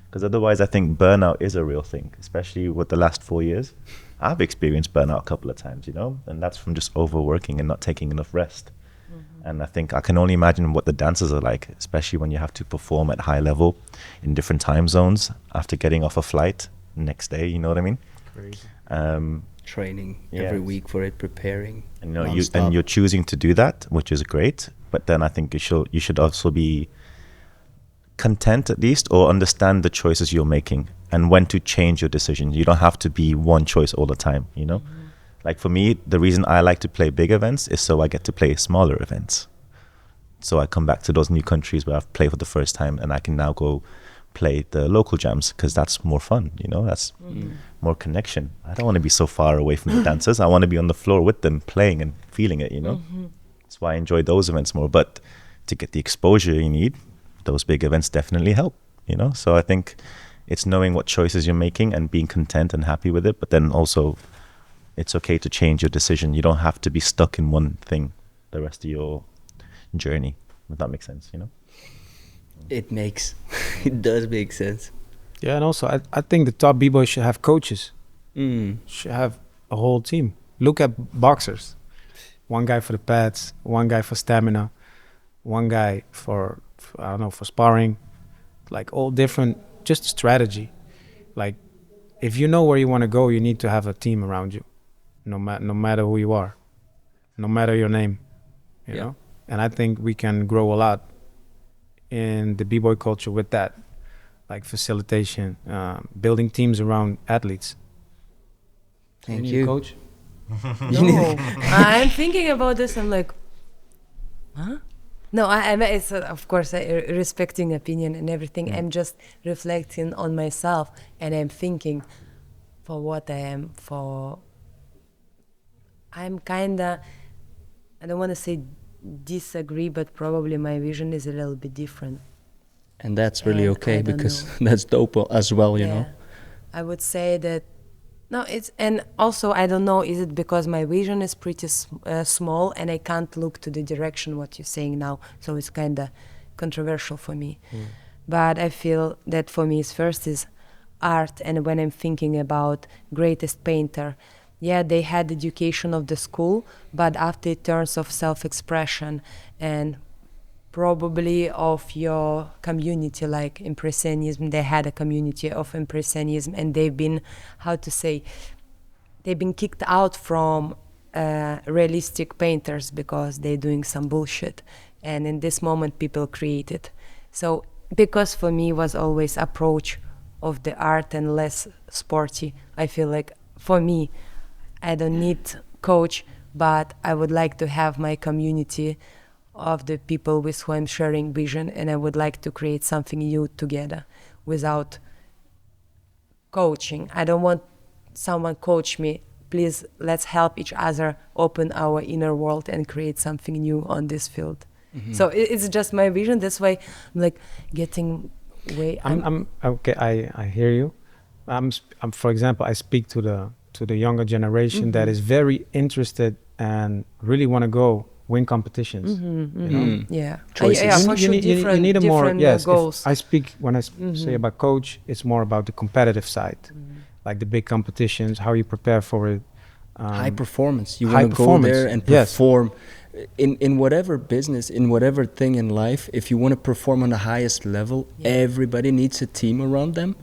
C: Because otherwise, I think burnout is a real thing, especially with the last 4 years. I've experienced burnout a couple of times, you know, and that's from just overworking and not taking enough rest. And I think I can only imagine what the dancers are like, especially when you have to perform at high level in different time zones after getting off a flight next day, you know what I mean?
A: Crazy.
E: Training
C: Yeah.
E: every week for it, preparing.
C: And, you know,
E: non-stop.
C: you're choosing to do that, which is great. But then I think you should also be content, at least, or understand the choices you're making and when to change your decision. You don't have to be one choice all the time, you know. Like for me, the reason I like to play big events is so I get to play smaller events. So I come back to those new countries where I've played for the first time, and I can now go play the local jams, because that's more fun, you know, that's more connection. I don't want to be so far away from the dancers. I want to be on the floor with them, playing and feeling it, you know. That's why I enjoy those events more. But to get the exposure you need, those big events definitely help, you know. So I think it's knowing what choices you're making and being content and happy with it, but then also it's okay to change your decision. You don't have to be stuck in one thing the rest of your journey, if that makes sense, you know.
E: It makes, it does make sense.
A: Yeah, and also I think the top b-boys should have coaches.
E: Mm.
A: Should have a whole team. Look at boxers. One guy for the pads, one guy for stamina, one guy for I don't know, for sparring. Like all different, just strategy. Like if you know where you want to go, you need to have a team around you. No matter who you are, no matter your name, you
E: Yeah.
A: know. And I think we can grow a lot in the b-boy culture with that, like facilitation, building teams around athletes.
E: Thank
A: need
E: you.
A: a coach.
B: No, I'm thinking about this. I'm like, huh? No, it's of course respecting opinion and everything. I'm just reflecting on myself, and I'm thinking for what I am. For I'm kinda, I don't want to say disagree, but probably my vision is a little bit different.
E: And that's really
B: And
E: okay
B: I don't
E: because
B: know.
E: that's dope as well, you know.
B: I would say that no, it's and also I don't know. Is it because my vision is pretty small and I can't look to the direction what you're saying now? So it's kind of controversial for me. But I feel that for me, first is art, and when I'm thinking about greatest painter, yeah, they had education of the school, but after in terms of self-expression and probably of your community, like impressionism, they had a community of impressionism, and they've been, how to say, they've been kicked out from realistic painters because they're doing some bullshit, and in this moment people create it. So because for me was always approach of the art and less sporty, I feel like for me I don't need coach, but I would like to have my community of the people with who I'm sharing vision, and I would like to create something new together without coaching. I don't want someone coach me. Please, let's help each other open our inner world and create something new on this field. So it's just my vision. That's why I'm like getting way.
A: I'm okay. I hear you. I'm for example, I speak to the younger generation that is very interested and really want to go win competitions. You know?
B: Yeah,
E: Choices.
B: yeah, for sure.
A: You need a more
B: different
A: yes.
B: goals.
A: If I speak when I say about coach, it's more about the competitive side, like the big competitions, how you prepare for it.
E: High performance. You
A: high
E: want to go
A: performance,
E: there and
A: yes.
E: perform. In whatever business, in whatever thing in life, if you want to perform on the highest level, everybody needs a team around them.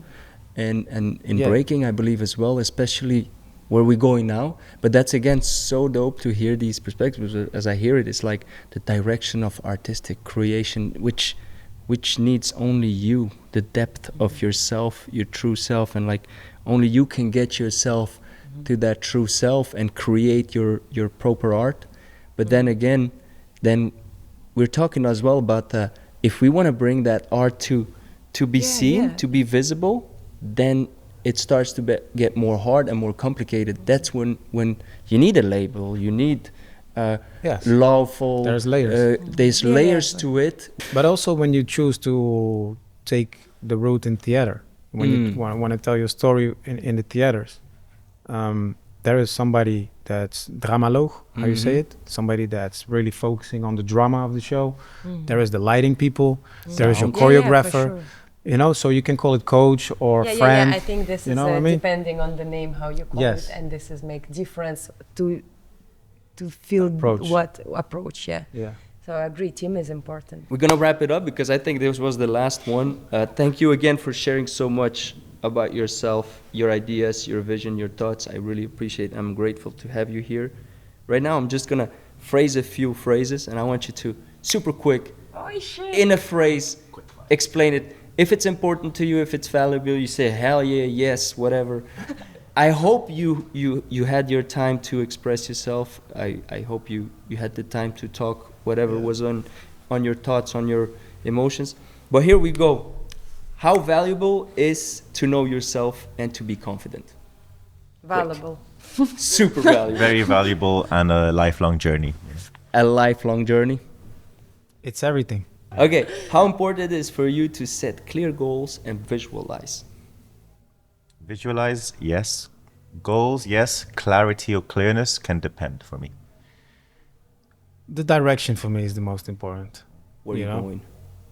E: And in breaking, I believe as well, especially where we're going now. But that's again so dope to hear these perspectives. As I hear it, it's like the direction of artistic creation, which needs only you, the depth of yourself, your true self, and like only you can get yourself to that true self and create your proper art. But then again, then we're talking as well about if we want to bring that art to be seen, to be visible, then it starts to get more hard and more complicated. That's when you need a label, you need lawful.
A: There's layers.
E: There's layers to it.
A: But also when you choose to take the route in theater, when you want to tell your story in the theaters, there is somebody that's dramaloog, how you say it, somebody that's really focusing on the drama of the show. There is the lighting people, there is your choreographer, you know, so you can call it coach or friend.
B: I think this
A: you
B: is
A: know what I mean?
B: depending on the name how you call it, and this is make difference to feel what approach. Yeah. So I agree, team is important.
D: We're gonna wrap it up because I think this was the last one. Thank you again for sharing so much about yourself, your ideas, your vision, your thoughts. I really appreciate it. I'm grateful to have you here. Right now, I'm just gonna phrase a few phrases, and I want you to, super quick, in a phrase, explain it. If it's important to you, if it's valuable, you say hell yeah, yes, whatever. I hope you had your time to express yourself. I hope you had the time to talk whatever was on your thoughts, on your emotions. But here we go. How valuable is to know yourself and to be confident?
B: Valuable.
D: Super valuable.
C: Very valuable and a lifelong journey.
D: A lifelong journey.
A: It's everything.
D: Okay, how important it is for you to set clear goals and visualize?
C: Visualize, yes. Goals, yes. Clarity or clearness can depend for me.
A: The direction for me is the most important.
D: Where are you going?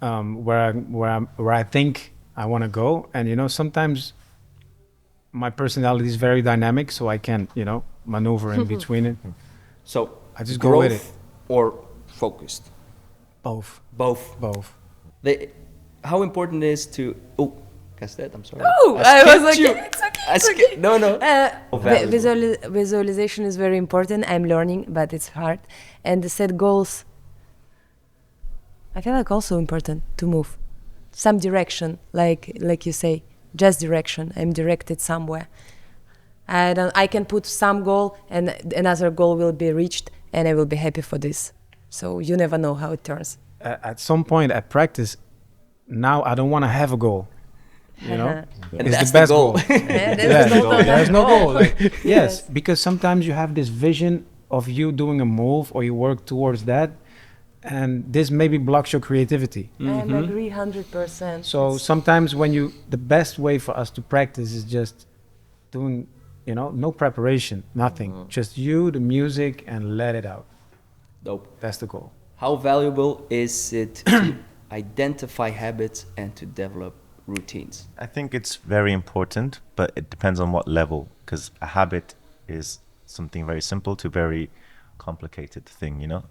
A: where I think I want to go. And you know, sometimes my personality is very dynamic, so I can, you know, maneuver in between it.
E: So
A: I just go with it.
E: or focused?
A: Both.
E: Both. How important it is to Kastet, I'm sorry.
B: Oh, I was like, it's okay.
E: No.
B: Visualization is very important. I'm learning, but it's hard. And the set goals, I feel like also important to move. Some direction, like you say, just direction. I'm directed somewhere. I can put some goal and another goal will be reached and I will be happy for this. So you never know how it turns.
A: At some point at practice, now I don't want to have a goal. You know,
E: And
A: it's
E: that's
A: the best
E: the goal.
A: goal.
B: Yeah,
A: There's no goal. Like, yes,
B: Yes.
A: because sometimes you have this vision of you doing a move or you work towards that, and this maybe blocks your creativity.
B: I agree 100%.
A: So sometimes the best way for us to practice is just doing, you know, no preparation, nothing, just you, the music, and let it out.
E: Dope.
A: That's the goal.
E: How valuable is it to identify habits and to develop routines?
C: I think it's very important, but it depends on what level, because a habit is something very simple to very complicated thing, you know.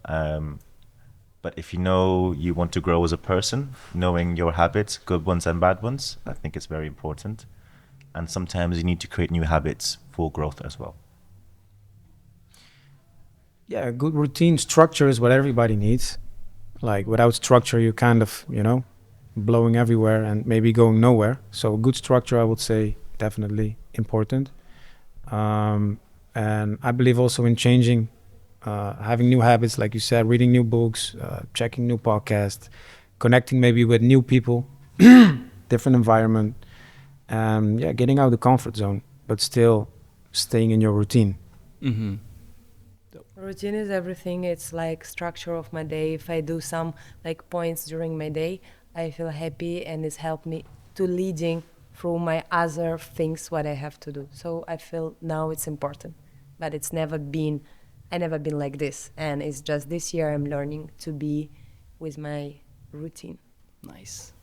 C: But if you know you want to grow as a person, knowing your habits, good ones and bad ones, I think it's very important. And sometimes you need to create new habits for growth as well.
A: Yeah, a good routine structure is what everybody needs. Like without structure, you kind of, you know, blowing everywhere and maybe going nowhere. So good structure, I would say, definitely important. And I believe also in changing, having new habits, like you said, reading new books, checking new podcasts, connecting maybe with new people, different environment, and yeah, getting out of the comfort zone, but still staying in your routine.
E: Mm-hmm.
B: Routine is everything. It's like structure of my day. If I do some like points during my day, I feel happy and it's helped me to leading through my other things what I have to do. So I feel now it's important, but I never been like this. And it's just this year I'm learning to be with my routine.
E: Nice.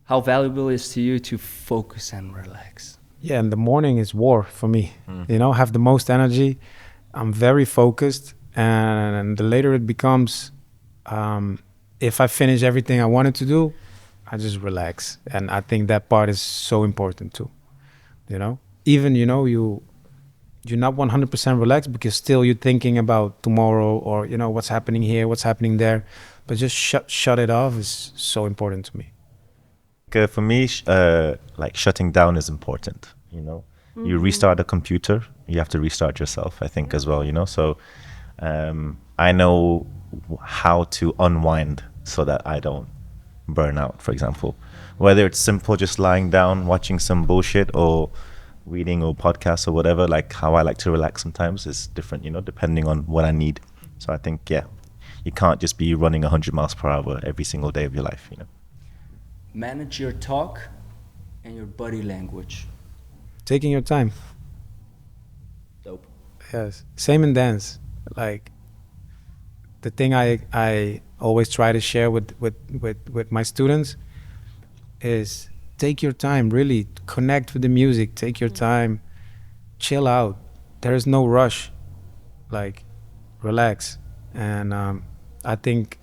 E: How valuable is to you to focus and relax?
A: Yeah, and the morning is war for me. You know, have the most energy. I'm very focused, and the later it becomes, if I finish everything I wanted to do, I just relax. And I think that part is so important too. You know, even, you know, you're not 100% relaxed because still you're thinking about tomorrow or, you know, what's happening here, what's happening there. But just shut it off is so important to me.
C: For me, like shutting down is important, you know. You restart a computer, you have to restart yourself, I think, as well, you know. So I know how to unwind so that I don't burn out, for example. Whether it's simple, just lying down, watching some bullshit or reading or podcasts or whatever, like how I like to relax sometimes is different, you know, depending on what I need. So I think, yeah, you can't just be running 100 miles per hour every single day of your life, you know.
E: Manage your talk and your body language.
A: Taking your time.
E: Dope.
A: Yes. Same in dance. Like the thing I always try to share with my students is take your time, really connect with the music, take your time, chill out. There is no rush. Like relax. And I think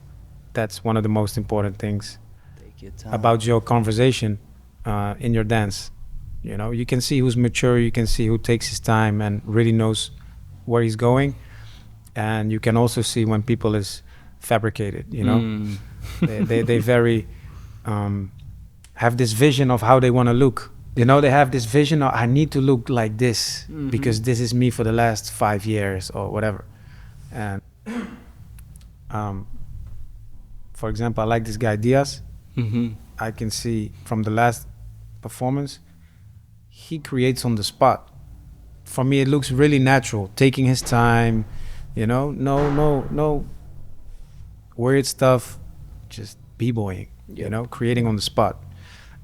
A: that's one of the most important things
E: Take your time.
A: about your conversation in your dance. You know, you can see who's mature, you can see who takes his time and really knows where he's going. And you can also see when people is fabricated, you know. They very have this vision of how they want to look. You know, they have this vision of I need to look like this because this is me for the last 5 years or whatever. And for example, I like this guy Diaz. I can see from the last performance, he creates on the spot. For me, it looks really natural, taking his time, you know, no weird stuff, just b-boying, you know, creating on the spot.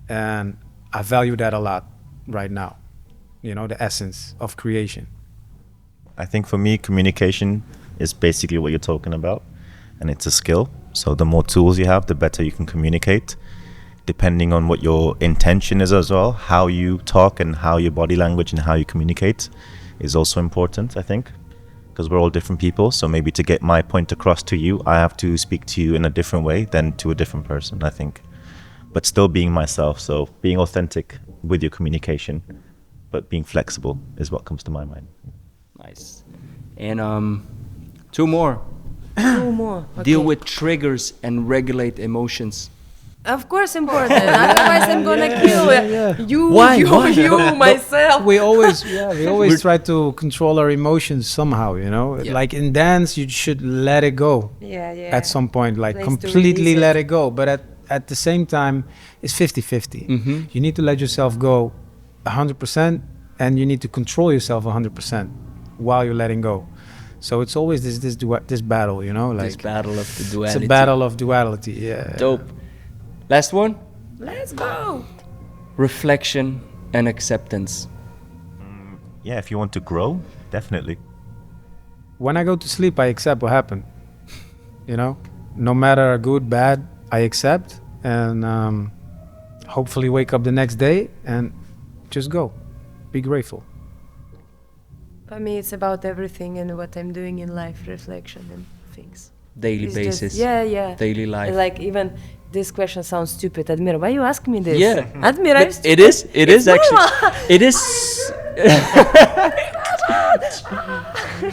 A: And I value that a lot right now, you know, the essence of creation.
C: I think for me, communication is basically what you're talking about, and it's a skill. So the more tools you have, the better you can communicate, depending on what your intention is as well. How you talk and how your body language and how you communicate is also important, I think, because we're all different people. So maybe to get my point across to you, I have to speak to you in a different way than to a different person, I think. But still being myself, so being authentic with your communication, but being flexible is what comes to my mind.
E: Nice. And two more.
B: Two more. Okay.
E: Deal with triggers and regulate emotions.
B: Of course, important. Otherwise, I'm gonna kill you,
E: Why?
B: you,
E: Why?
B: you, myself.
A: We always try to control our emotions somehow, you know.
E: Yeah.
A: Like in dance, you should let it go
B: Yeah, yeah.
A: at some point, like
B: Place to
A: completely
B: release
A: let
B: it.
A: it go. But at the same time, it's 50-50.
E: Mm-hmm.
A: You need to let yourself go 100%, and you need to control yourself 100% while you're letting go. So it's always this battle, you know, like
E: This battle of the
A: it's
E: duality.
A: a battle of duality. Yeah.
E: Dope. Last one.
B: Let's go.
E: Reflection and acceptance.
C: Yeah, if you want to grow, definitely.
A: When I go to sleep, I accept what happened. You know, no matter good, bad, I accept, and hopefully wake up the next day and just go. Be grateful.
B: For me, it's about everything and what I'm doing in life, reflection and things.
E: Daily
B: It's
E: basis.
B: just, yeah.
E: Daily life.
B: Like even this question sounds stupid. Admir, why you ask me this?
E: Yeah.
B: Admir, I'm
E: But
B: stupid.
E: it is actually.
B: normal.
E: It is.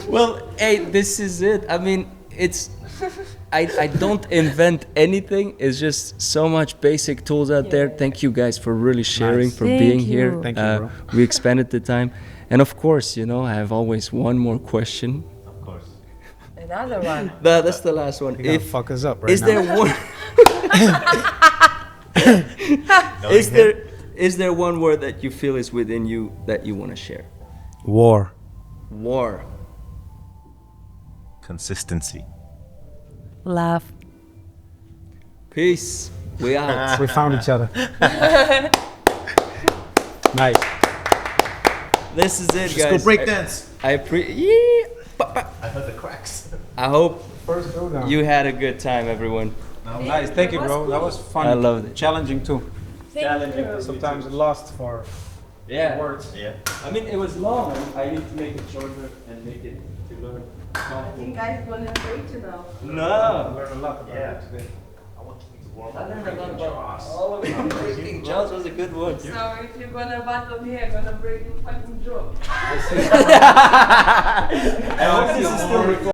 E: Well, hey, this is it. I mean, it's. I don't invent anything. It's just so much basic tools out there. Thank you guys for really sharing,
A: Nice.
E: for
B: Thank
E: being
B: you.
E: here.
A: Thank you, bro.
E: We expanded the time. And of course, you know, I have always one more question.
C: Of course.
B: Another one.
E: That's the last one.
A: You gotta
E: If
A: fuck us up right
E: is
A: now.
E: there one is there one word that you feel is within you that you want to share?
A: War.
E: War.
C: Consistency.
B: Love.
E: Peace. We out.
A: We found each other. Nice.
E: This is it,
C: Just
E: guys.
C: go break dance.
E: I
C: I heard the cracks.
E: I hope
A: First go down.
E: you had a good time, everyone.
A: Nice. Thank you, bro. That was fun.
E: I loved it.
A: Challenging too.
B: Challenging.
A: Sometimes lost for
E: Yeah.
A: words.
C: Yeah.
E: I mean, it was long. I need to make it shorter and make it to learn.
B: I think I'm gonna break you now.
E: No.
A: Learned a lot about
C: Yeah.
A: it today.
C: I want you to warm
E: I learned a lot about all of it. Breaking jaws was a good one.
B: So if you're gonna battle me, I'm gonna break your fucking jaw.
A: I hope this is still recording.